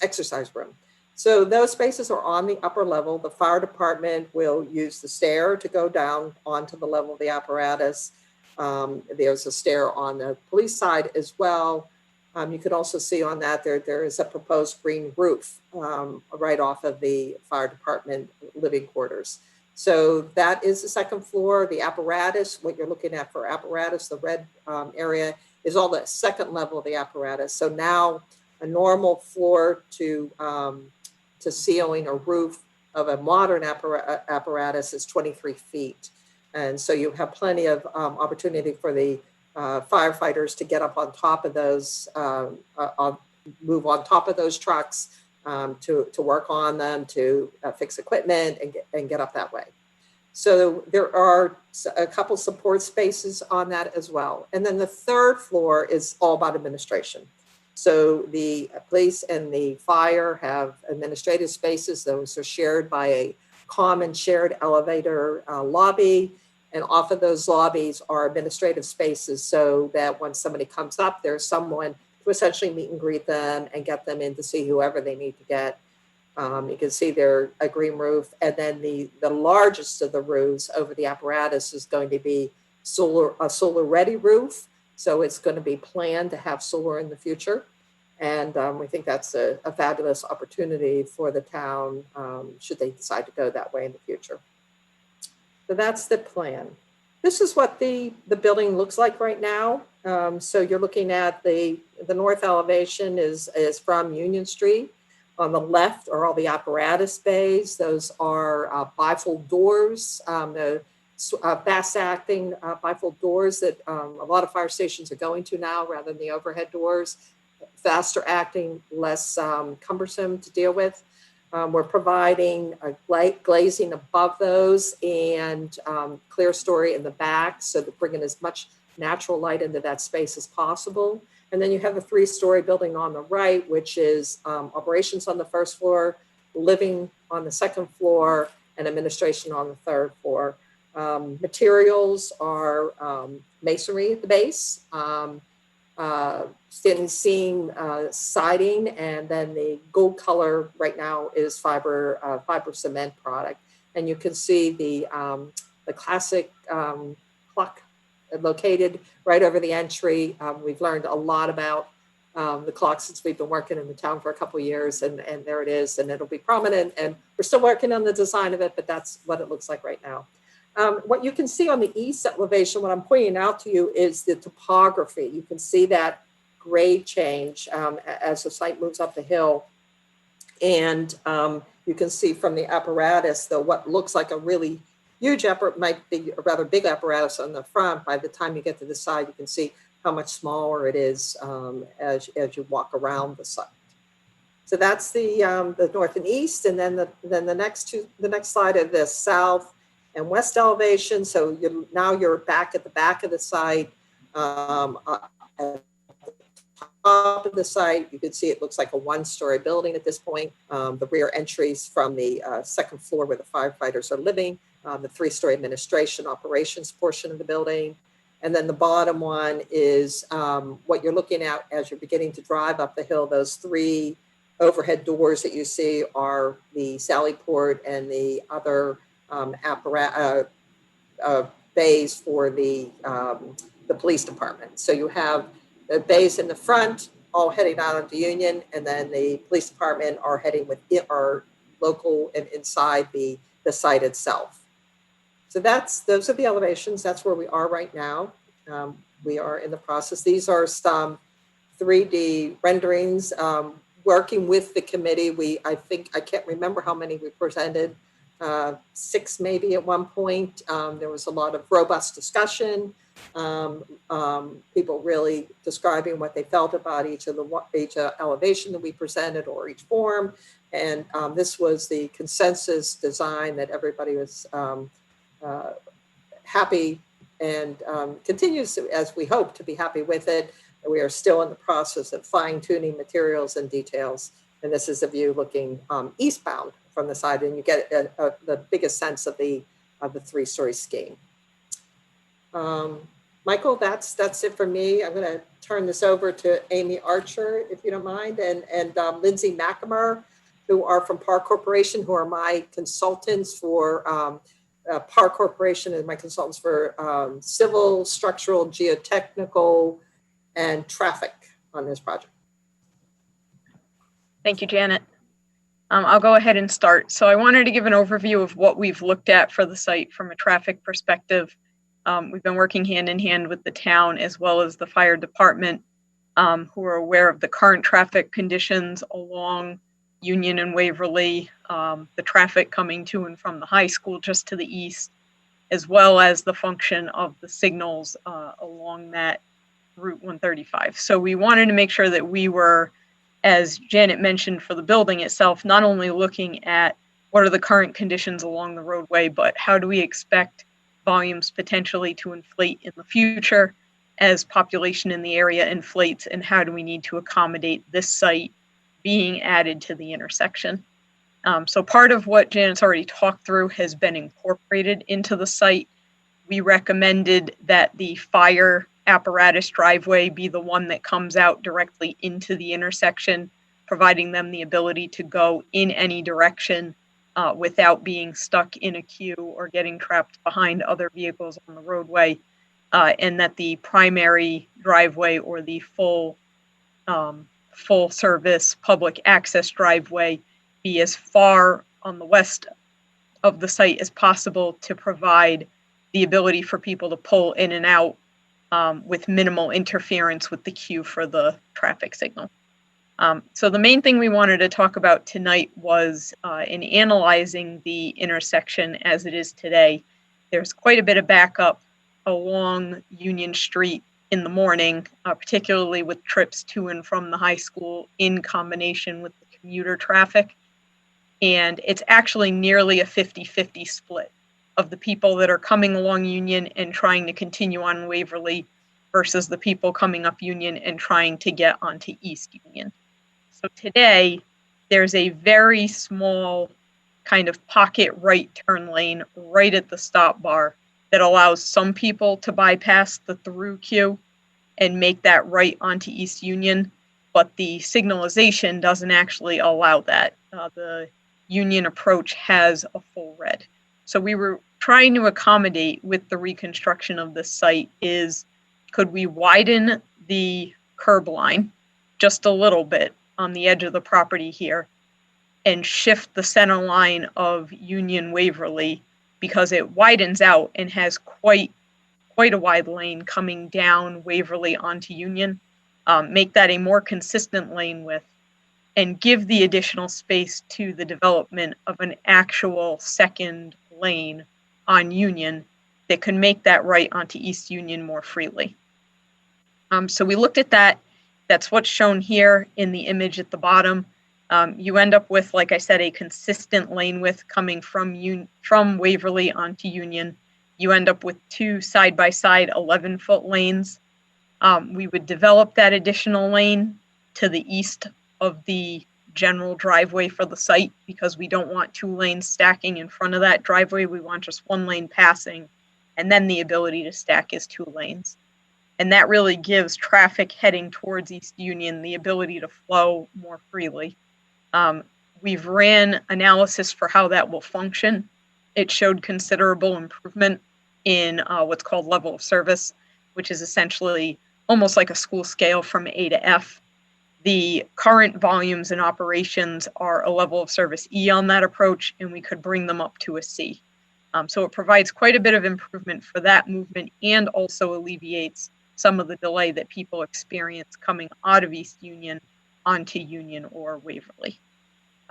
exercise room. So those spaces are on the upper level. The fire department will use the stair to go down onto the level of the apparatus. There's a stair on the police side as well. You can also see on that there is a proposed green roof right off of the fire department living quarters. So that is the second floor. The apparatus, what you're looking at for apparatus, the red area is all the second level of the apparatus. So now a normal floor to ceiling or roof of a modern apparatus is 23 feet. And so you have plenty of opportunity for the firefighters to get up on top of those, move on top of those trucks, to work on them, to fix equipment and get up that way. So there are a couple support spaces on that as well. And then the third floor is all about administration. So the police and the fire have administrative spaces. Those are shared by a common shared elevator lobby. And off of those lobbies are administrative spaces, so that when somebody comes up, there's someone to essentially meet and greet them and get them in to see whoever they need to get. You can see there a green roof, and then the largest of the roofs over the apparatus is going to be a solar ready roof. So it's going to be planned to have solar in the future. And we think that's a fabulous opportunity for the town, should they decide to go that way in the future. So that's the plan. This is what the building looks like right now. So you're looking at the north elevation is from Union Street. On the left are all the apparatus bays. Those are bifold doors, the fast acting bifold doors that a lot of fire stations are going to now rather than the overhead doors. Faster acting, less cumbersome to deal with. We're providing a light glazing above those and clear story in the back, so that bringing as much natural light into that space as possible. And then you have a 3-story building on the right, which is operations on the first floor, living on the second floor, and administration on the third floor. Materials are masonry at the base, standing seam siding, and then the gold color right now is fiber cement product. And you can see the classic clock located right over the entry. We've learned a lot about the clock since we've been working in the town for a couple of years, and there it is, and it'll be prominent, and we're still working on the design of it, but that's what it looks like right now. What you can see on the east elevation, what I'm pointing out to you is the topography. You can see that grade change as the site moves up the hill. And you can see from the apparatus, though, what looks like a really huge might be a rather big apparatus on the front. By the time you get to the side, you can see how much smaller it is as you walk around the site. So that's the north and east, and then the next slide of the south and west elevation. So now you're back at the back of the site. At the top of the site, you can see it looks like a 1-story building at this point. The rear entries from the second floor where the firefighters are living, the 3-story administration operations portion of the building. And then the bottom one is what you're looking at as you're beginning to drive up the hill. Those 3 overhead doors that you see are the sally port and the other bays for the police department. So you have the bays in the front, all heading out of the Union, and then the police department are heading with our local and inside the site itself. So those are the elevations. That's where we are right now. We are in the process. These are some 3D renderings. Working with the committee, I can't remember how many we presented, 6 maybe at one point. There was a lot of robust discussion. People really describing what they felt about each elevation that we presented or each form. And this was the consensus design that everybody was happy and continues to, as we hope, to be happy with it. We are still in the process of fine-tuning materials and details. And this is a view looking eastbound from the side, and you get the biggest sense of the 3-story scheme. Michael, that's it for me. I'm going to turn this over to Amy Archer, if you don't mind, and Lindsay McAmer, who are from Park Corporation, who are my consultants for Park Corporation and my consultants for civil, structural, geotechnical, and traffic on this project. Thank you, Janet. I'll go ahead and start. So I wanted to give an overview of what we've looked at for the site from a traffic perspective. We've been working hand in hand with the town as well as the fire department, who are aware of the current traffic conditions along Union and Waverly, the traffic coming to and from the high school just to the east, as well as the function of the signals along that Route 135. So we wanted to make sure that we were, as Janet mentioned, for the building itself, not only looking at what are the current conditions along the roadway, but how do we expect volumes potentially to inflate in the future as population in the area inflates, and how do we need to accommodate this site being added to the intersection. So part of what Janet's already talked through has been incorporated into the site. We recommended that the fire apparatus driveway be the one that comes out directly into the intersection, providing them the ability to go in any direction without being stuck in a queue or getting trapped behind other vehicles on the roadway, and that the primary driveway or the full service public access driveway be as far on the west of the site as possible to provide the ability for people to pull in and out with minimal interference with the queue for the traffic signal. So the main thing we wanted to talk about tonight was in analyzing the intersection as it is today, there's quite a bit of backup along Union Street in the morning, particularly with trips to and from the high school in combination with the commuter traffic. And it's actually nearly a 50-50 split of the people that are coming along Union and trying to continue on Waverly versus the people coming up Union and trying to get onto East Union. So today, there's a very small kind of pocket right turn lane right at the stop bar that allows some people to bypass the through queue and make that right onto East Union, but the signalization doesn't actually allow that. The Union approach has a full red. So we were trying to accommodate with the reconstruction of this site is, could we widen the curb line just a little bit on the edge of the property here and shift the center line of Union Waverly, because it widens out and has quite a wide lane coming down Waverly onto Union, make that a more consistent lane width, and give the additional space to the development of an actual second lane on Union that can make that right onto East Union more freely. So we looked at that. That's what's shown here in the image at the bottom. You end up with, like I said, a consistent lane width coming from Waverly onto Union. You end up with 2 side-by-side 11-foot lanes. We would develop that additional lane to the east of the general driveway for the site because we don't want 2 lanes stacking in front of that driveway. We want just 1 lane passing, and then the ability to stack is 2 lanes. And that really gives traffic heading towards East Union the ability to flow more freely. We've ran analysis for how that will function. It showed considerable improvement in what's called level of service, which is essentially almost like a school scale from A to F. The current volumes and operations are a level of service E on that approach, and we could bring them up to a C. So it provides quite a bit of improvement for that movement and also alleviates some of the delay that people experience coming out of East Union onto Union or Waverly.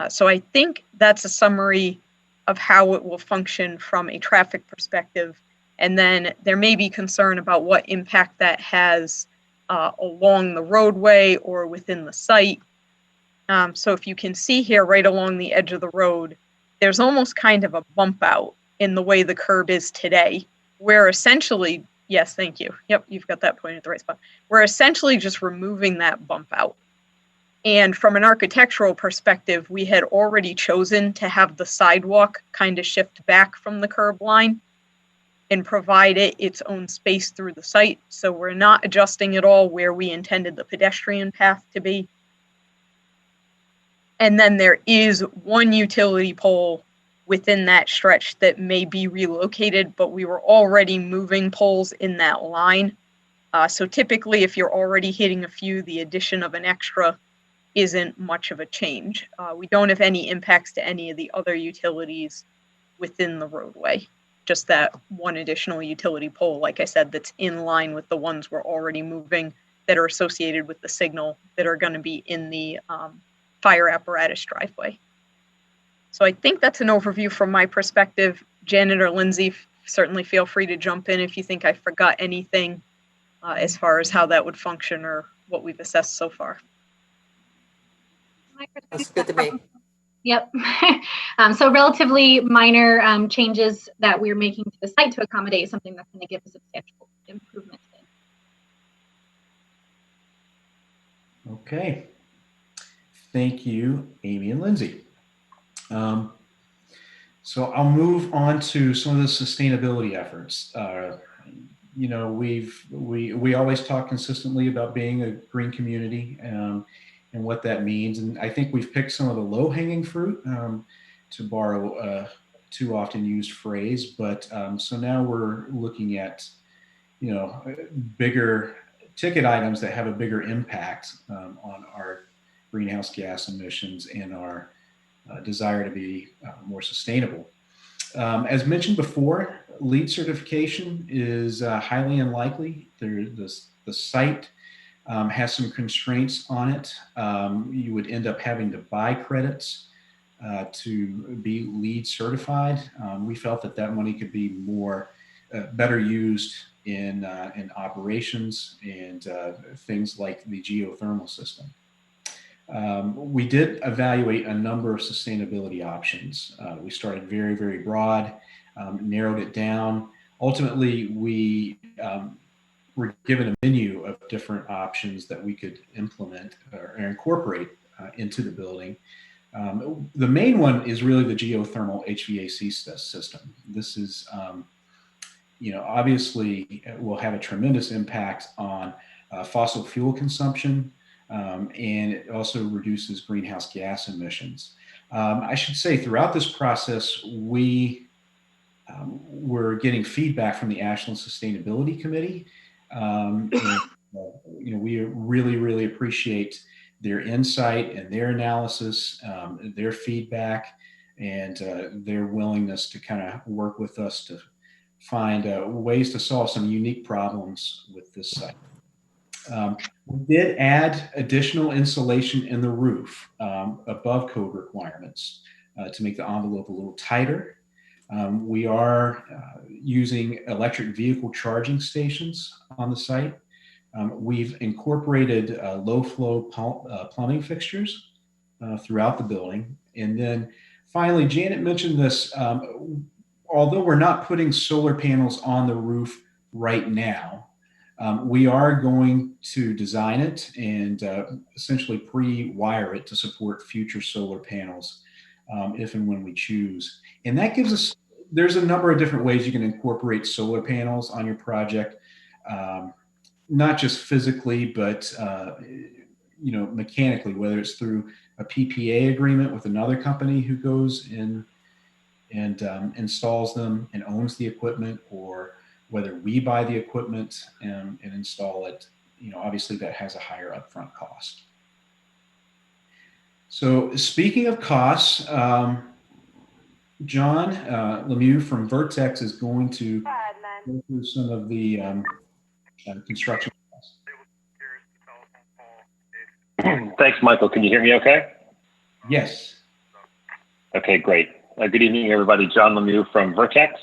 So I think that's a summary of how it will function from a traffic perspective. And then there may be concern about what impact that has along the roadway or within the site. So if you can see here right along the edge of the road, there's almost kind of a bump out in the way the curb is today, where essentially, yes, thank you. Yep, you've got that pointed at the right spot. We're essentially just removing that bump out. And from an architectural perspective, we had already chosen to have the sidewalk kind of shift back from the curb line and provide it its own space through the site. So we're not adjusting at all where we intended the pedestrian path to be. And then there is one utility pole within that stretch that may be relocated, but we were already moving poles in that line. So typically, if you're already hitting a few, the addition of an extra isn't much of a change. We don't have any impacts to any of the other utilities within the roadway. Just that one additional utility pole, like I said, that's in line with the ones we're already moving that are associated with the signal that are going to be in the fire apparatus driveway. So I think that's an overview from my perspective. Janet or Lindsay, certainly feel free to jump in if you think I forgot anything as far as how that would function or what we've assessed so far. That's good to me. Yep. So relatively minor changes that we're making to the site to accommodate something that's going to give a substantial improvement. Okay. Thank you, Amy and Lindsay. So I'll move on to some of the sustainability efforts. You know, we always talk consistently about being a green community and what that means. And I think we've picked some of the low-hanging fruit, to borrow a too often used phrase. But so now we're looking at, you know, bigger ticket items that have a bigger impact on our greenhouse gas emissions and our desire to be more sustainable. As mentioned before, LEED certification is highly unlikely. The site has some constraints on it. You would end up having to buy credits to be LEED certified. We felt that money could be better used in operations and things like the geothermal system. We did evaluate a number of sustainability options. We started very, very broad, narrowed it down. Ultimately, we were given a menu of different options that we could implement or incorporate into the building. The main one is really the geothermal HVAC system. This is, you know, obviously will have a tremendous impact on fossil fuel consumption, and it also reduces greenhouse gas emissions. I should say throughout this process, we were getting feedback from the Ashland Sustainability Committee. And, you know, we really, really appreciate their insight and their analysis, their feedback, and their willingness to kind of work with us to find ways to solve some unique problems with this site. We did add additional insulation in the roof above code requirements to make the envelope a little tighter. We are using electric vehicle charging stations on the site. We've incorporated low flow plumbing fixtures throughout the building. And then finally, Janet mentioned this, although we're not putting solar panels on the roof right now, we are going to design it and essentially pre-wire it to support future solar panels if and when we choose. And that gives us, there's a number of different ways you can incorporate solar panels on your project, not just physically, but you know, mechanically, whether it's through a PPA agreement with another company who goes in and installs them and owns the equipment, or whether we buy the equipment and install it. You know, obviously that has a higher upfront cost. So speaking of costs, John Lemieux from Vertex is going to go through some of the construction costs. Thanks, Michael. Can you hear me okay? Yes. Okay, great. Good evening, everybody. John Lemieux from Vertex.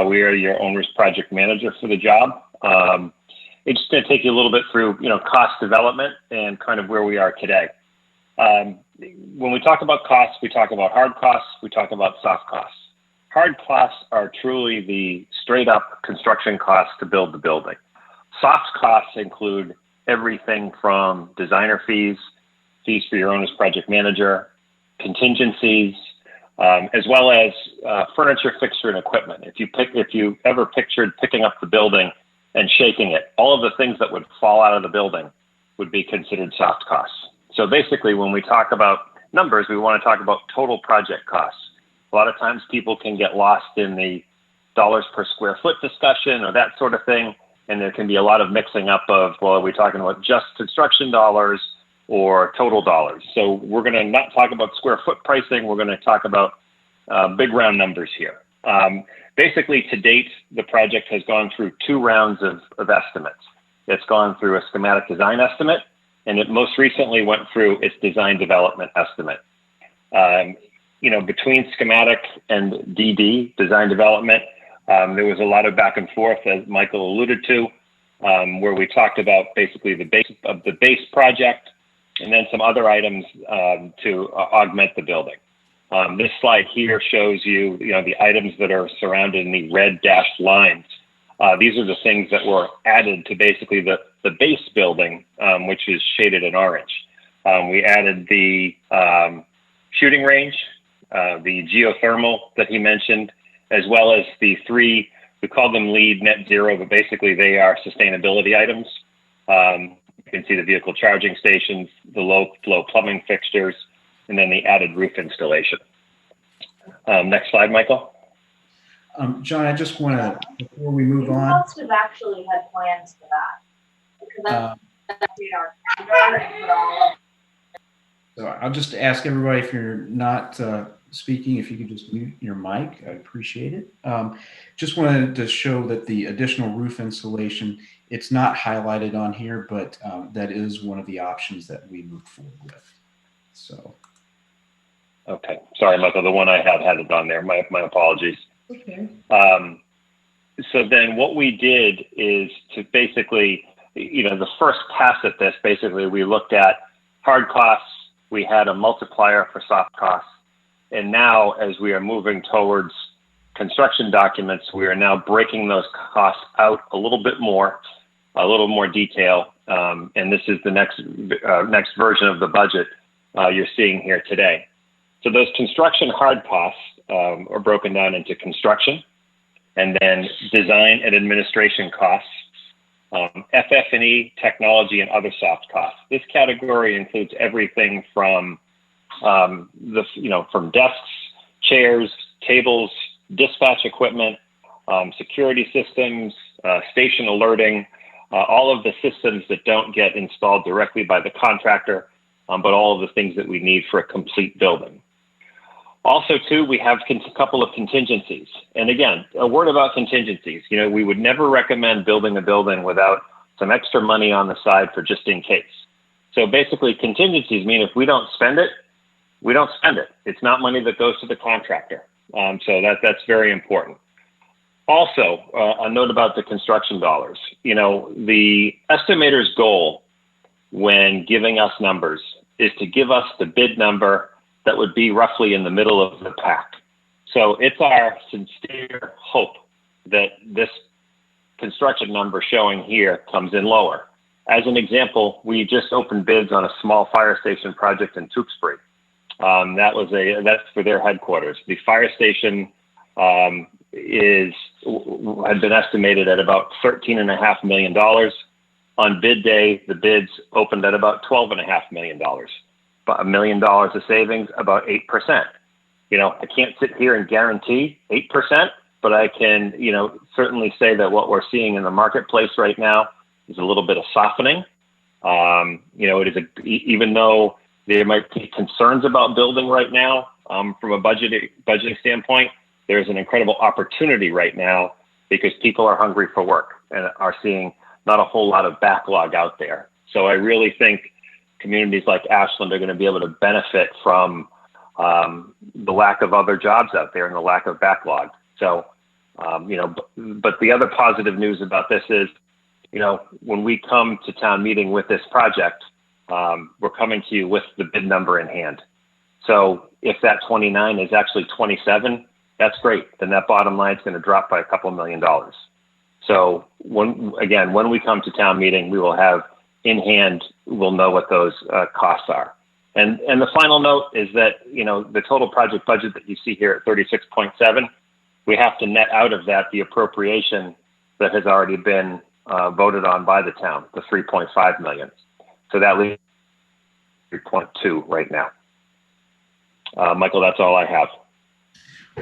We are your owner's project manager for the job. It's just going to take you a little bit through, cost development and kind of where we are today. When we talk about costs, we talk about hard costs, we talk about soft costs. Hard costs are truly the straight up construction costs to build the building. Soft costs include everything from designer fees, fees for your owner's project manager, contingencies, as well as furniture, fixture, and equipment. If you ever pictured picking up the building and shaking it, all of the things that would fall out of the building would be considered soft costs. So basically, when we talk about numbers, we want to talk about total project costs. A lot of times people can get lost in the dollars per square foot discussion or that sort of thing. And there can be a lot of mixing up of, well, are we talking about just construction dollars or total dollars? So we're going to not talk about square foot pricing. We're going to talk about big round numbers here. Basically, to date, the project has gone through 2 rounds of estimates. It's gone through a schematic design estimate, and it most recently went through its design development estimate. Between schematic and DD, design development, there was a lot of back and forth, as Michael alluded to, where we talked about basically the base of the base project and then some other items to augment the building. This slide here shows you, the items that are surrounded in the red dashed lines. These are the things that were added to basically the base building, which is shaded in orange. We added the shooting range, the geothermal that he mentioned, as well as the 3, we call them LEED net zero, but basically they are sustainability items. You can see the vehicle charging stations, the low flow plumbing fixtures, and then the added roof installation. Next slide, Michael. John, I just want to, before we move on. Who else has actually had plans for that? Because So I'll just ask everybody, if you're not speaking, if you could just mute your mic, I'd appreciate it. Just wanted to show that the additional roof insulation, it's not highlighted on here, but that is one of the options that we moved forward with. So. Okay, sorry, Michael, the one I had it on there. My apologies. Okay. So then what we did is to basically, the first pass at this, basically we looked at hard costs, we had a multiplier for soft costs, and now as we are moving towards construction documents, we are now breaking those costs out a little bit more, a little more detail, and this is the next version of the budget you're seeing here today. So those construction hard costs are broken down into construction, and then design and administration costs, FF&E, technology, and other soft costs. This category includes everything from from desks, chairs, tables, dispatch equipment, security systems, station alerting, all of the systems that don't get installed directly by the contractor, but all of the things that we need for a complete building. Also, too, we have a couple of contingencies. And again, a word about contingencies. We would never recommend building a building without some extra money on the side for just in case. So basically, contingencies mean if we don't spend it, we don't spend it. It's not money that goes to the contractor. So that's very important. Also, a note about the construction dollars. The estimator's goal when giving us numbers is to give us the bid number that would be roughly in the middle of the pack. So it's our sincere hope that this construction number showing here comes in lower. As an example, we just opened bids on a small fire station project in Tewksbury. That's for their headquarters. The fire station had been estimated at about $13.5 million. On bid day, the bids opened at about $12.5 million. About $1 million of savings, about 8%. I can't sit here and guarantee 8%, but I can, certainly say that what we're seeing in the marketplace right now is a little bit of softening. It is even though there might be concerns about building right now, from a budgeting standpoint, there's an incredible opportunity right now because people are hungry for work and are seeing not a whole lot of backlog out there. So I really think communities like Ashland are going to be able to benefit from the lack of other jobs out there and the lack of backlog. So, but the other positive news about this is, when we come to town meeting with this project, we're coming to you with the bid number in hand. So if that 29 is actually 27, that's great. Then that bottom line is going to drop by a couple $1 million. So when we come to town meeting, we will have in hand, we'll know what those costs are. And the final note is that, the total project budget that you see here at 36.7, we have to net out of that the appropriation that has already been voted on by the town, the 3.5 million. So that leaves 3.2 right now. Michael, that's all I have.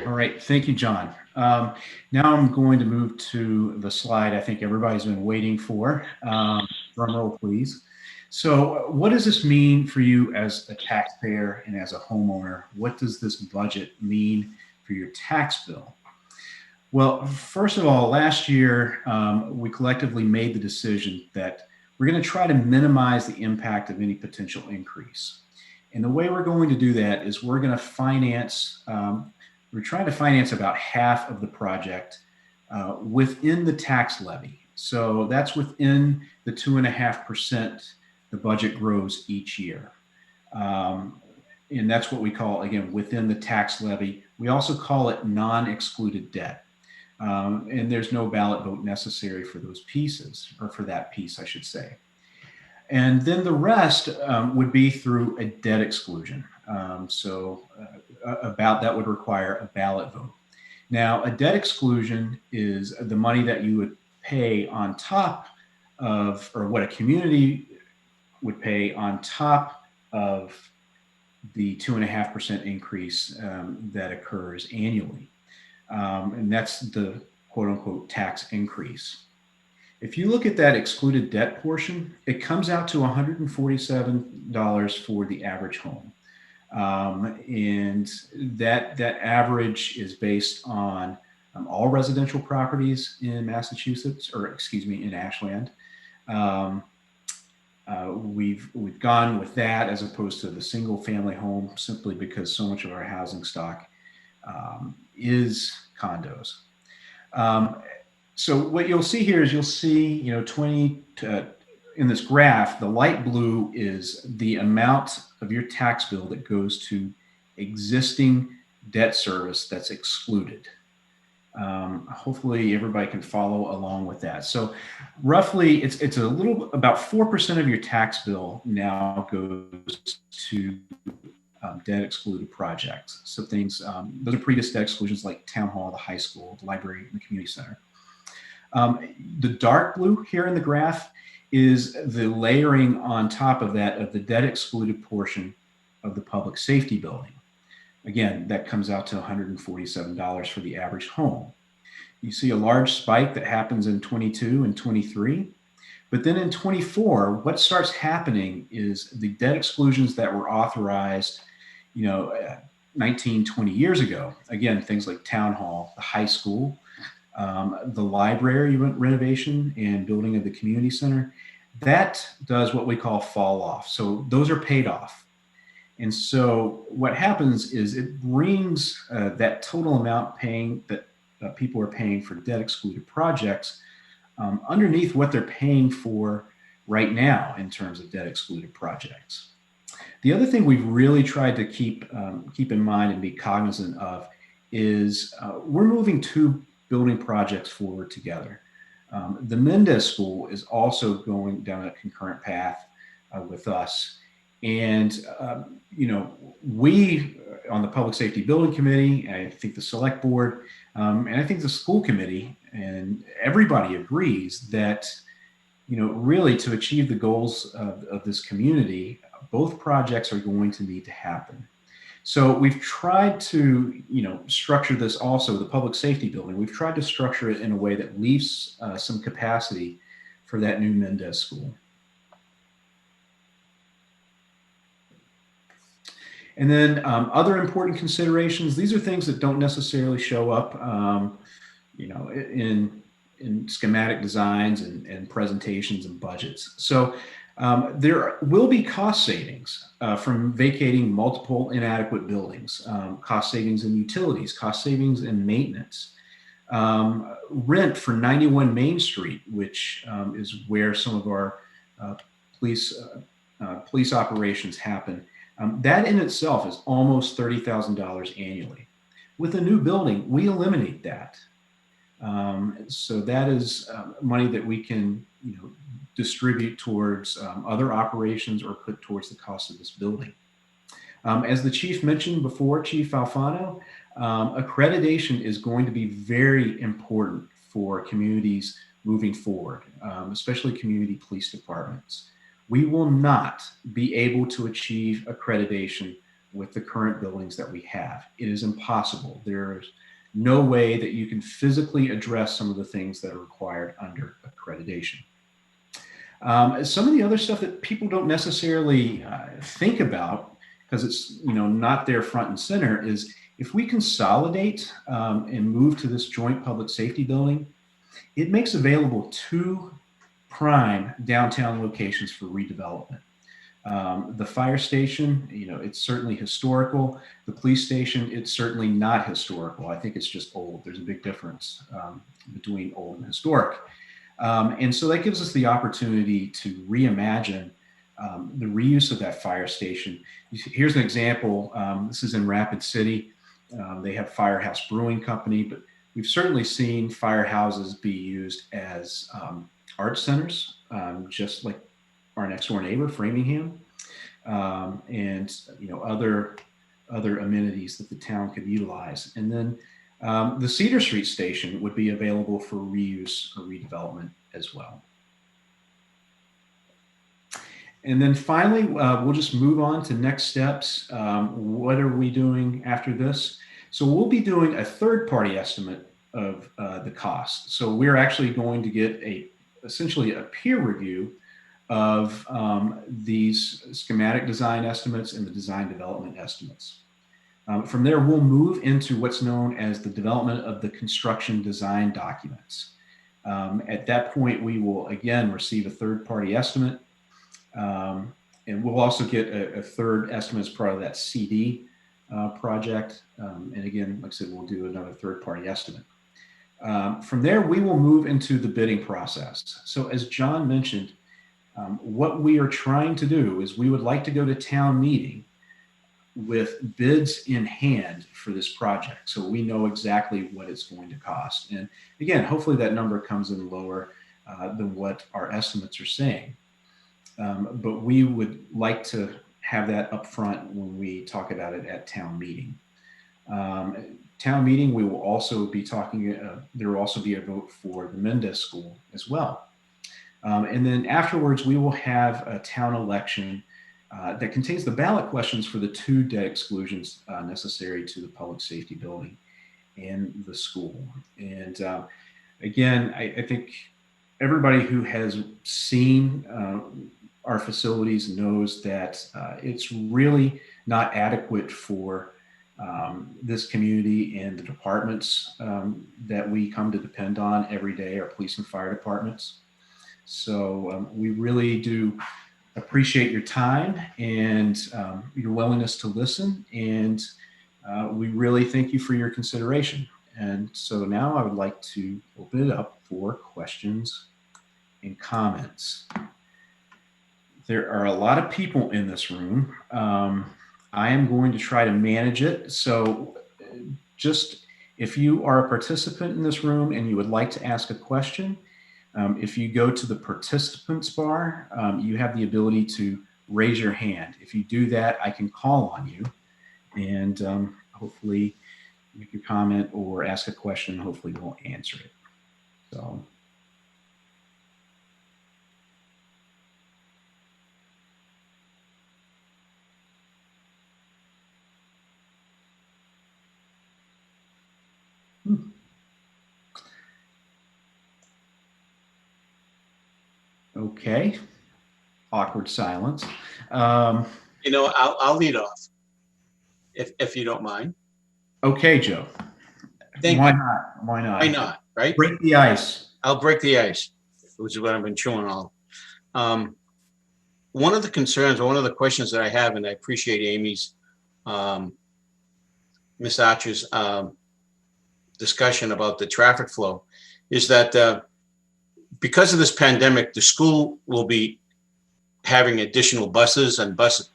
All right. Thank you, John. Now I'm going to move to the slide I think everybody's been waiting for. Drum roll, please. So what does this mean for you as a taxpayer and as a homeowner? What does this budget mean for your tax bill? Well, first of all, last year, we collectively made the decision that we're going to try to minimize the impact of any potential increase. And the way we're going to do that is we're going to finance, we're trying to finance about half of the project within the tax levy. So that's within the 2.5% the budget grows each year. And that's what we call, again, within the tax levy. We also call it non-excluded debt. And there's no ballot vote necessary for those pieces, or for that piece, I should say. And then the rest would be through a debt exclusion. That would require a ballot vote. Now, a debt exclusion is the money that you would pay on top of, or what a community would pay on top of the 2.5% increase that occurs annually. And that's the quote unquote tax increase. If you look at that excluded debt portion, it comes out to $147 for the average home. And that average is based on all residential properties in Massachusetts, or excuse me, in Ashland. We've gone with that as opposed to the single family home, simply because so much of our housing stock is condos. So what you'll see here is in this graph, the light blue is the amount of your tax bill that goes to existing debt service that's excluded. Hopefully everybody can follow along with that. So roughly it's a little, about 4% of your tax bill now goes to debt excluded projects. So things, those are previous debt exclusions like town hall, the high school, the library, and the community center. The dark blue here in the graph is the layering on top of that of the debt excluded portion of the public safety building. Again, that comes out to $147 for the average home. You see a large spike that happens in 22 and 23. But then in 24, what starts happening is the debt exclusions that were authorized, 19, 20 years ago. Again, things like town hall, the high school, the library renovation and building of the community center, that does what we call fall off. So those are paid off. And so what happens is it brings that total amount that people are paying for debt excluded projects underneath what they're paying for right now in terms of debt excluded projects. The other thing we've really tried to keep in mind and be cognizant of is we're moving two building projects forward together. The Mendez School is also going down a concurrent path with us. And, we on the Public Safety Building Committee, I think the Select Board, and I think the school committee, and everybody agrees that, really to achieve the goals of this community, both projects are going to need to happen. So we've tried to, structure this also, the public safety building, we've tried to structure it in a way that leaves some capacity for that new Mendez School. And then other important considerations, these are things that don't necessarily show up, in schematic designs and presentations and budgets. So there will be cost savings from vacating multiple inadequate buildings, cost savings in utilities, cost savings in maintenance. Rent for 91 Main Street, which is where some of our police operations happen. That in itself is almost $30,000 annually. With a new building, we eliminate that. So that is money that we can, distribute towards other operations or put towards the cost of this building. As the chief mentioned before, Chief Alfano, accreditation is going to be very important for communities moving forward, especially community police departments. We will not be able to achieve accreditation with the current buildings that we have. It is impossible. There's no way that you can physically address some of the things that are required under accreditation. Some of the other stuff that people don't necessarily think about, because it's not there front and center, is if we consolidate and move to this joint public safety building, it makes available 2 prime downtown locations for redevelopment. The fire station, it's certainly historical. The police station, it's certainly not historical. I think it's just old. There's a big difference between old and historic. And so that gives us the opportunity to reimagine the reuse of that fire station. Here's an example. This is in Rapid City. They have Firehouse Brewing Company, but we've certainly seen firehouses be used as art centers, just like our next door neighbor, Framingham, and other amenities that the town could utilize. And then the Cedar Street station would be available for reuse or redevelopment as well. And then finally, we'll just move on to next steps. What are we doing after this? So we'll be doing a third-party estimate of the cost. So we're actually going to get essentially a peer review of these schematic design estimates and the design development estimates. From there, we'll move into what's known as the development of the construction design documents. At that point, we will again receive a third-party estimate, and we'll also get a third estimate as part of that CD project. And again, like I said, we'll do another third-party estimate. From there, we will move into the bidding process. So as John mentioned, what we are trying to do is we would like to go to town meeting with bids in hand for this project. So we know exactly what it's going to cost. And again, hopefully that number comes in lower than what our estimates are saying. But we would like to have that up front when we talk about it at town meeting. Town meeting, we will also be talking, there will also be a vote for the Mendez School as well. And then afterwards, we will have a town election that contains the ballot questions for the 2 debt exclusions necessary to the public safety building and the school. And again, I think everybody who has seen our facilities knows that it's really not adequate for this community and the departments that we come to depend on every day, our police and fire departments. So we really do appreciate your time and your willingness to listen, and we really thank you for your consideration. And so now I would like to open it up for questions and comments. There are a lot of people in this room. I am going to try to manage it. So just if you are a participant in this room and you would like to ask a question, if you go to the participants bar, you have the ability to raise your hand. If you do that, I can call on you and hopefully make a comment or ask a question. Hopefully we'll answer it. So. Okay. Awkward silence. I'll lead off. if you don't mind. Okay, Joe. Thank Why you. not? Why not? Why not, right? Break the ice. I'll break the ice, which is what I've been chewing on. One of the concerns, or one of the questions that I have, and I appreciate Amy's, Ms. Archer's discussion about the traffic flow, is that because of this pandemic, the school will be having additional buses and buses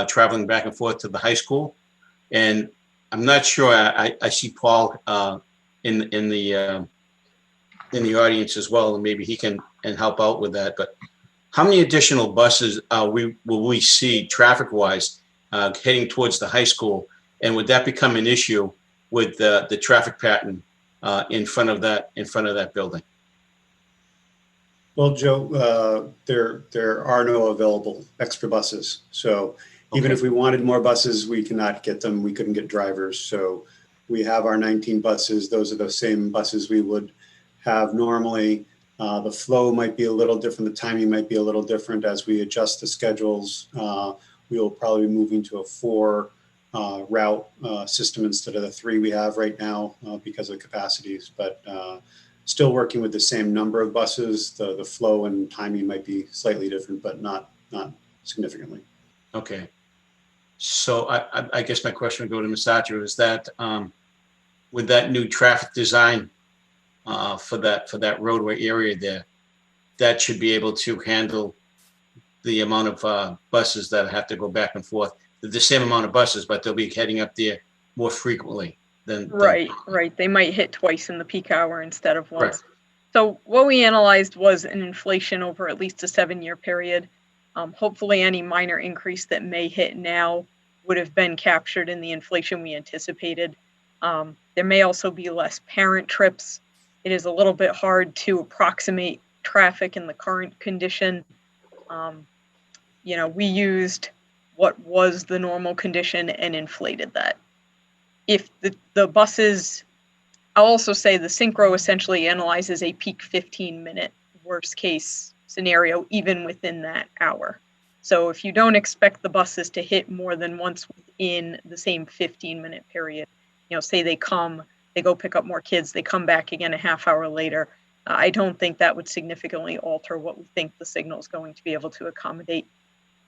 traveling back and forth to the high school. And I'm not sure, I see Paul in the audience as well, and maybe he can help out with that. But how many additional buses will we see traffic-wise heading towards the high school? And would that become an issue with the traffic pattern in front of that building? Well, Joe, there are no available extra buses. So even if we wanted more buses, we cannot get them. We couldn't get drivers. So we have our 19 buses. Those are the same buses we would have normally. The flow might be a little different. The timing might be a little different as we adjust the schedules. We will probably be moving to a 4 route system instead of the 3 we have right now because of capacities. But still working with the same number of buses. The flow and timing might be slightly different, but not significantly. Okay. So I guess my question would go to Ms. Archer, is that with that new traffic design for that roadway area there, that should be able to handle the amount of buses that have to go back and forth, the same amount of buses, but they'll be heading up there more frequently than. Right. They might hit twice in the peak hour instead of once. Right. So what we analyzed was an inflation over at least a 7-year period. Hopefully any minor increase that may hit now would have been captured in the inflation we anticipated. There may also be less parent trips. It is a little bit hard to approximate traffic in the current condition. We used what was the normal condition and inflated that. If the buses, I'll also say the synchro essentially analyzes a peak 15-minute worst case scenario, even within that hour. So if you don't expect the buses to hit more than once within the same 15-minute period, say they go pick up more kids, they come back again a half hour later, I don't think that would significantly alter what we think the signal is going to be able to accommodate.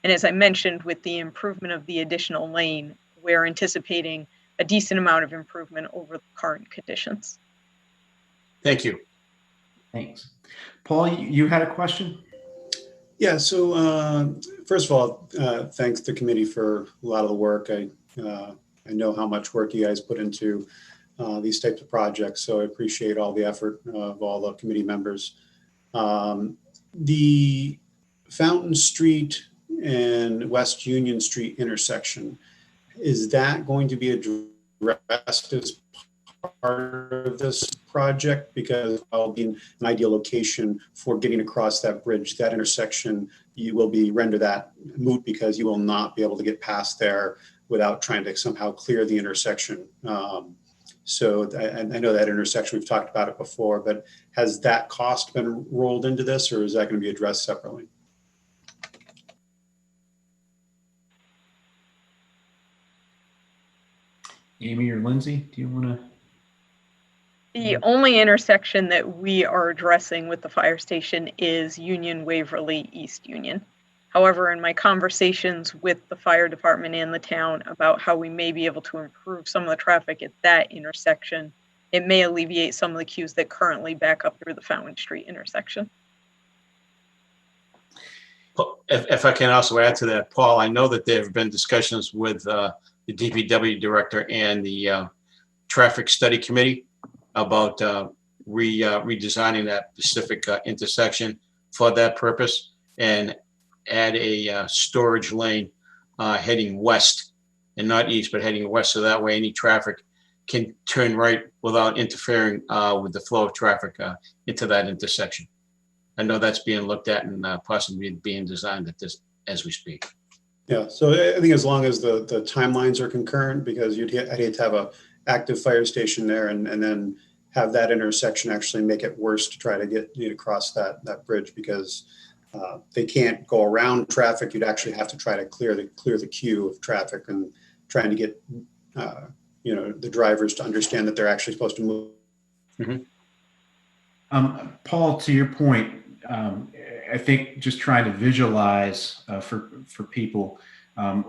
And as I mentioned, with the improvement of the additional lane, we're anticipating a decent amount of improvement over the current conditions. Thank you. Thanks. Paul, you had a question? Yeah, so first of all, thanks to the committee for a lot of the work. I know how much work you guys put into these types of projects, so I appreciate all the effort of all the committee members. The Fountain Street and West Union Street intersection, is that going to be addressed as part of this project? Because I'll be an ideal location for getting across that bridge, that intersection, you will be render that moot because you will not be able to get past there without trying to somehow clear the intersection. So I know that intersection, we've talked about it before, but has that cost been rolled into this, or is that going to be addressed separately? Amy or Lindsay, do you want to? The only intersection that we are addressing with the fire station is Union Waverly East Union. However, in my conversations with the fire department and the town about how we may be able to improve some of the traffic at that intersection, it may alleviate some of the queues that currently back up through the Fountain Street intersection. If I can also add to that, Paul, I know that there have been discussions with the DPW director and the traffic study committee about redesigning that specific intersection for that purpose, and add a storage lane heading west and not east, but heading west. So that way any traffic can turn right without interfering with the flow of traffic into that intersection. I know that's being looked at and possibly being designed at this as we speak. Yeah, so I think as long as the timelines are concurrent, because I'd hate to have a active fire station there and then have that intersection actually make it worse to try to get across that bridge, because they can't go around traffic. You'd actually have to try to clear the queue of traffic, and trying to get the drivers to understand that they're actually supposed to move. Paul, to your point, I think just trying to visualize for people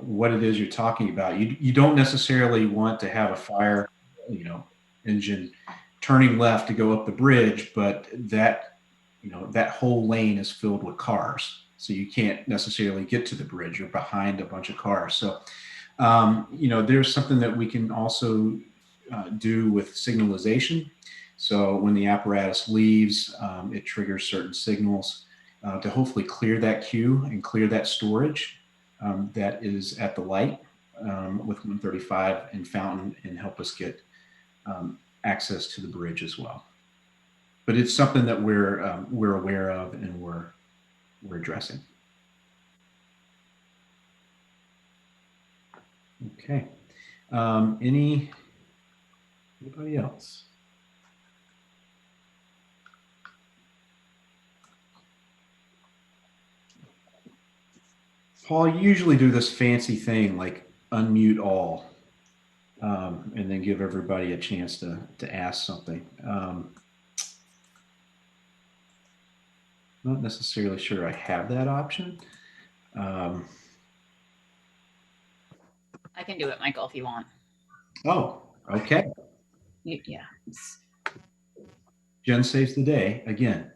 what it is you're talking about. You don't necessarily want to have a fire, engine turning left to go up the bridge, but that whole lane is filled with cars, so you can't necessarily get to the bridge. You're behind a bunch of cars. So, there's something that we can also do with signalization. So when the apparatus leaves, it triggers certain signals to hopefully clear that queue and clear that storage that is at the light with 135 and Fountain, and help us get access to the bridge as well. But it's something that we're aware of and we're addressing. Okay. Anybody else? Paul, you usually do this fancy thing like unmute all, and then give everybody a chance to ask something. Not necessarily sure I have that option. I can do it, Michael, if you want. Oh, okay. Yeah. Jen saves the day again.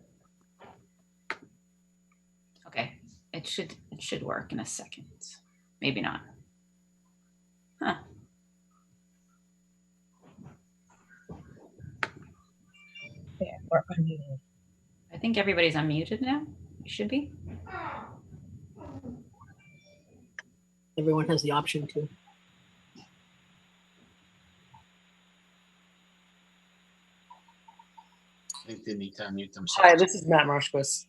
Okay. It should work in a second. Maybe not. Huh. Yeah, we're unmuted. I think everybody's unmuted now. You should be. Everyone has the option to. I think they need to unmute themselves. Hi, this is Matt Marshquist.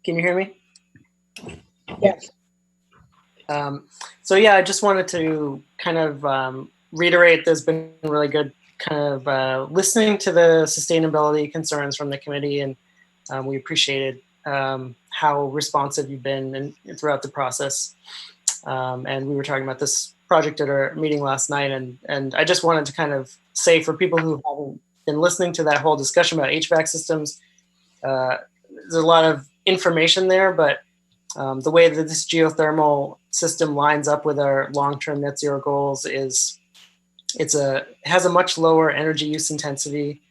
Can you hear me? Yes. So yeah, I just wanted to kind of reiterate there's been really good kind of listening to the sustainability concerns from the committee, and we appreciated how responsive you've been throughout the process. And we were talking about this project at our meeting last night, and I just wanted to kind of say for people who haven't been listening to that whole discussion about HVAC systems, there's a lot of information there, but the way that this geothermal system lines up with our long-term net zero goals is it has a much lower energy use intensity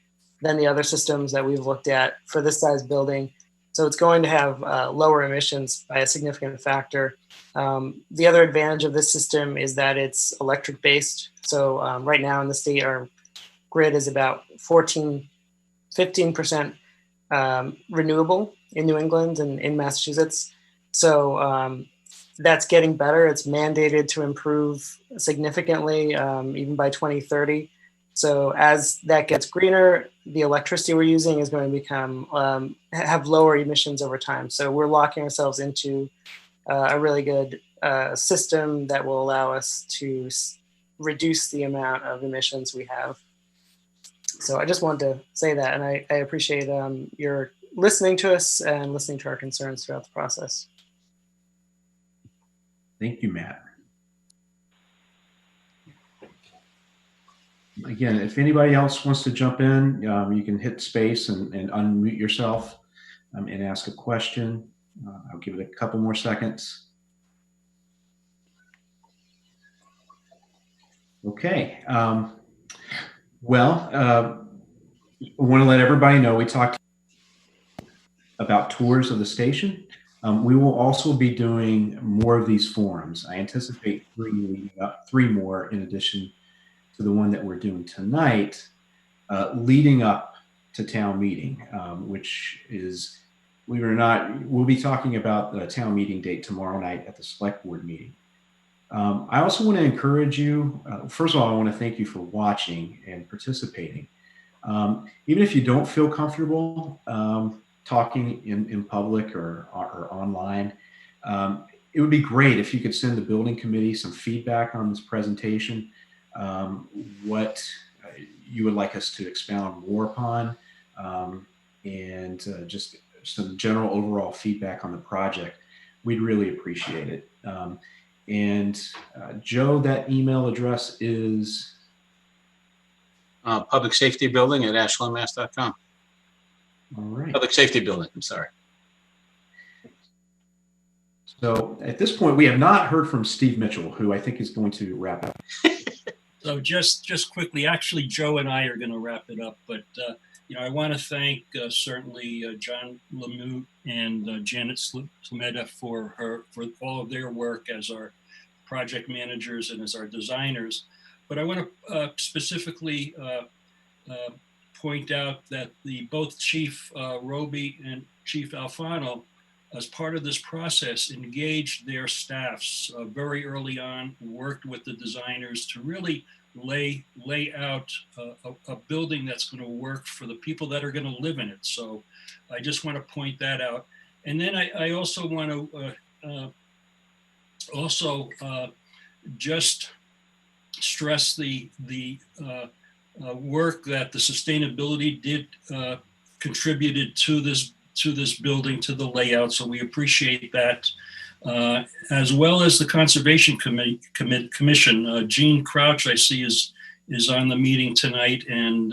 than the other systems that we've looked at for this size building. So it's going to have lower emissions by a significant factor. The other advantage of this system is that it's electric based. So right now in the state, our grid is about 15% renewable in New England and in Massachusetts. So that's getting better. It's mandated to improve significantly, even by 2030. So as that gets greener, the electricity we're using is going to become have lower emissions over time. So we're locking ourselves into a really good system that will allow us to reduce the amount of emissions we have. So I just wanted to say that, and I appreciate your listening to us and listening to our concerns throughout the process. Thank you, Matt. Again, if anybody else wants to jump in, you can hit space and unmute yourself and ask a question. I'll give it a couple more seconds. Okay. I want to let everybody know we talked about tours of the station. We will also be doing more of these forums. I anticipate three more in addition to the one that we're doing tonight, leading up to town meeting, which is, believe it or not, we'll be talking about the town meeting date tomorrow night at the select board meeting. I also want to encourage you, first of all, I want to thank you for watching and participating. Even if you don't feel comfortable talking in public or online, it would be great if you could send the building committee some feedback on this presentation, what you would like us to expound more upon, and just some general overall feedback on the project. We'd really appreciate it. And Joe, that email address is Public Safety Building at ashlandmass.com. all right. Public Safety Building, I'm sorry. So at this point, we have not heard from Steve Mitchell, who I think is going to wrap up. So just quickly, actually, Joe and I are going to wrap it up, but I want to thank certainly John Lemieux and Janet Slemeda for all of their work as our project managers and as our designers. But I want to specifically point out that both Chief Roby and Chief Alfano, as part of this process, engaged their staffs very early on, worked with the designers to really lay out a building that's going to work for the people that are going to live in it. So I just want to point that out. And then I also want to just stress the work that the sustainability did contributed to this building, to the layout. So we appreciate that. As well as the Conservation Commission. Gene Crouch, I see, is on the meeting tonight, and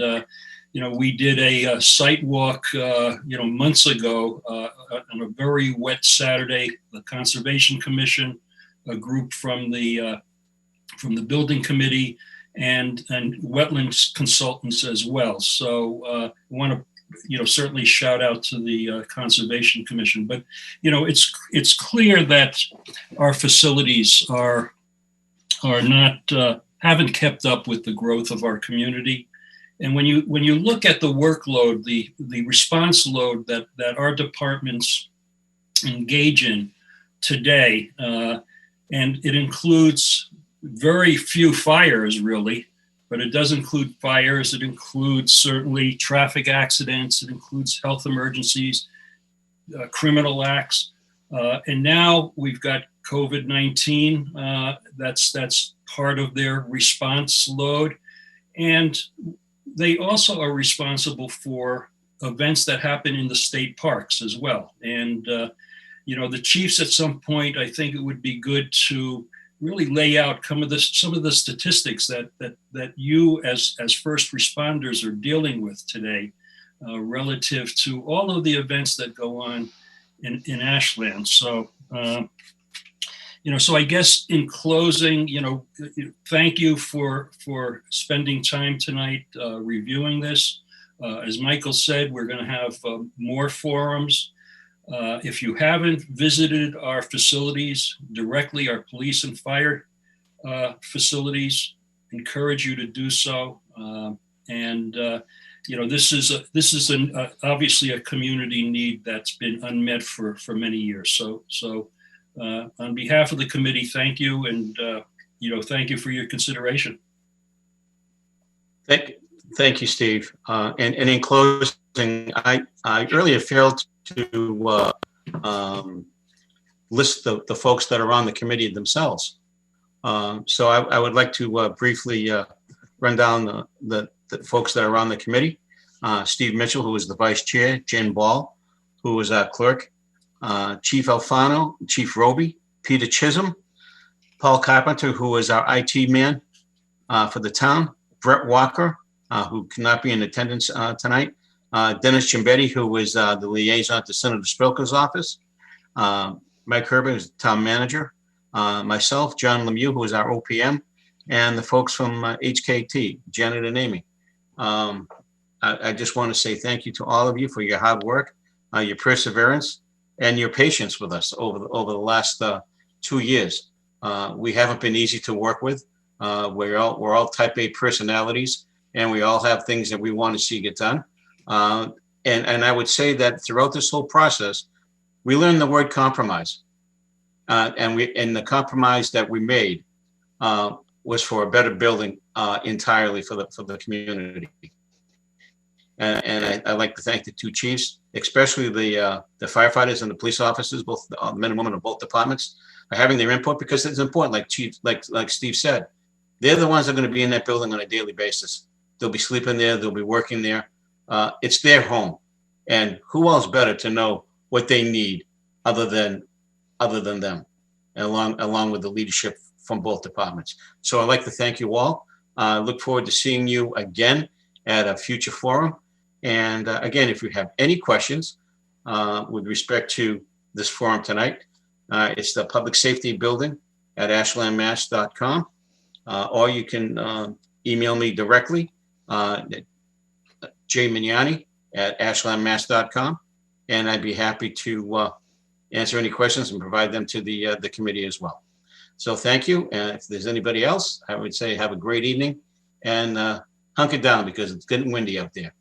we did a site walk, months ago on a very wet Saturday. The Conservation Commission, a group from the Building Committee, and wetlands consultants as well. So I want to certainly shout out to the Conservation Commission. But it's clear that our facilities are not haven't kept up with the growth of our community. And when you look at the workload, the response load that our departments engage in today, and it includes very few fires, really. But it does include fires. It includes certainly traffic accidents. It includes health emergencies, criminal acts, and now we've got COVID-19. That's part of their response load, and they also are responsible for events that happen in the state parks as well. And the chiefs, at some point, I think it would be good to really lay out some of the statistics that you as first responders are dealing with today, relative to all of the events that go on in Ashland. So, so I guess in closing, thank you for spending time tonight reviewing this. As Michael said, we're going to have more forums. If you haven't visited our facilities directly, our police and fire facilities, encourage you to do so. This is obviously a community need that's been unmet for many years. So on behalf of the committee, thank you, and thank you for your consideration. Thank you, Steve. And in closing, I earlier failed to list the folks that are on the committee themselves. So I would like to briefly run down the folks that are on the committee. Steve Mitchell, who is the vice chair, Jen Ball, who is our clerk, Chief Alfano, Chief Roby, Peter Chisholm, Paul Carpenter, who is our IT man for the town, Brett Walker, who cannot be in attendance tonight, Dennis Gimbetti, who is the liaison to Senator Spilker's office, Mike Herbert, who's the town manager, myself, John Lemieux, who is our OPM, and the folks from HKT, Janet and Amy. I just want to say thank you to all of you for your hard work, your perseverance, and your patience with us over the last 2 years. We haven't been easy to work with. We're all type A personalities, and we all have things that we want to see get done. And I would say that throughout this whole process, we learned the word compromise, and the compromise that we made was for a better building entirely for the community. And I'd like to thank the two chiefs, especially the firefighters and the police officers, both the men and women of both departments, for having their input, because it's important. Like Steve said, they're the ones that are going to be in that building on a daily basis. They'll be sleeping there. They'll be working there. It's their home, and who else better to know what they need other than them? along with the leadership from both departments. So I'd like to thank you all. Look forward to seeing you again at a future forum. And again, if you have any questions with respect to this forum tonight, it's the Public Safety Building at ashlandmass.com, or you can email me directly, jmignani@ashlandmass.com, and I'd be happy to answer any questions and provide them to the committee as well. So thank you. And if there's anybody else, I would say have a great evening and hunker down because it's getting windy out there.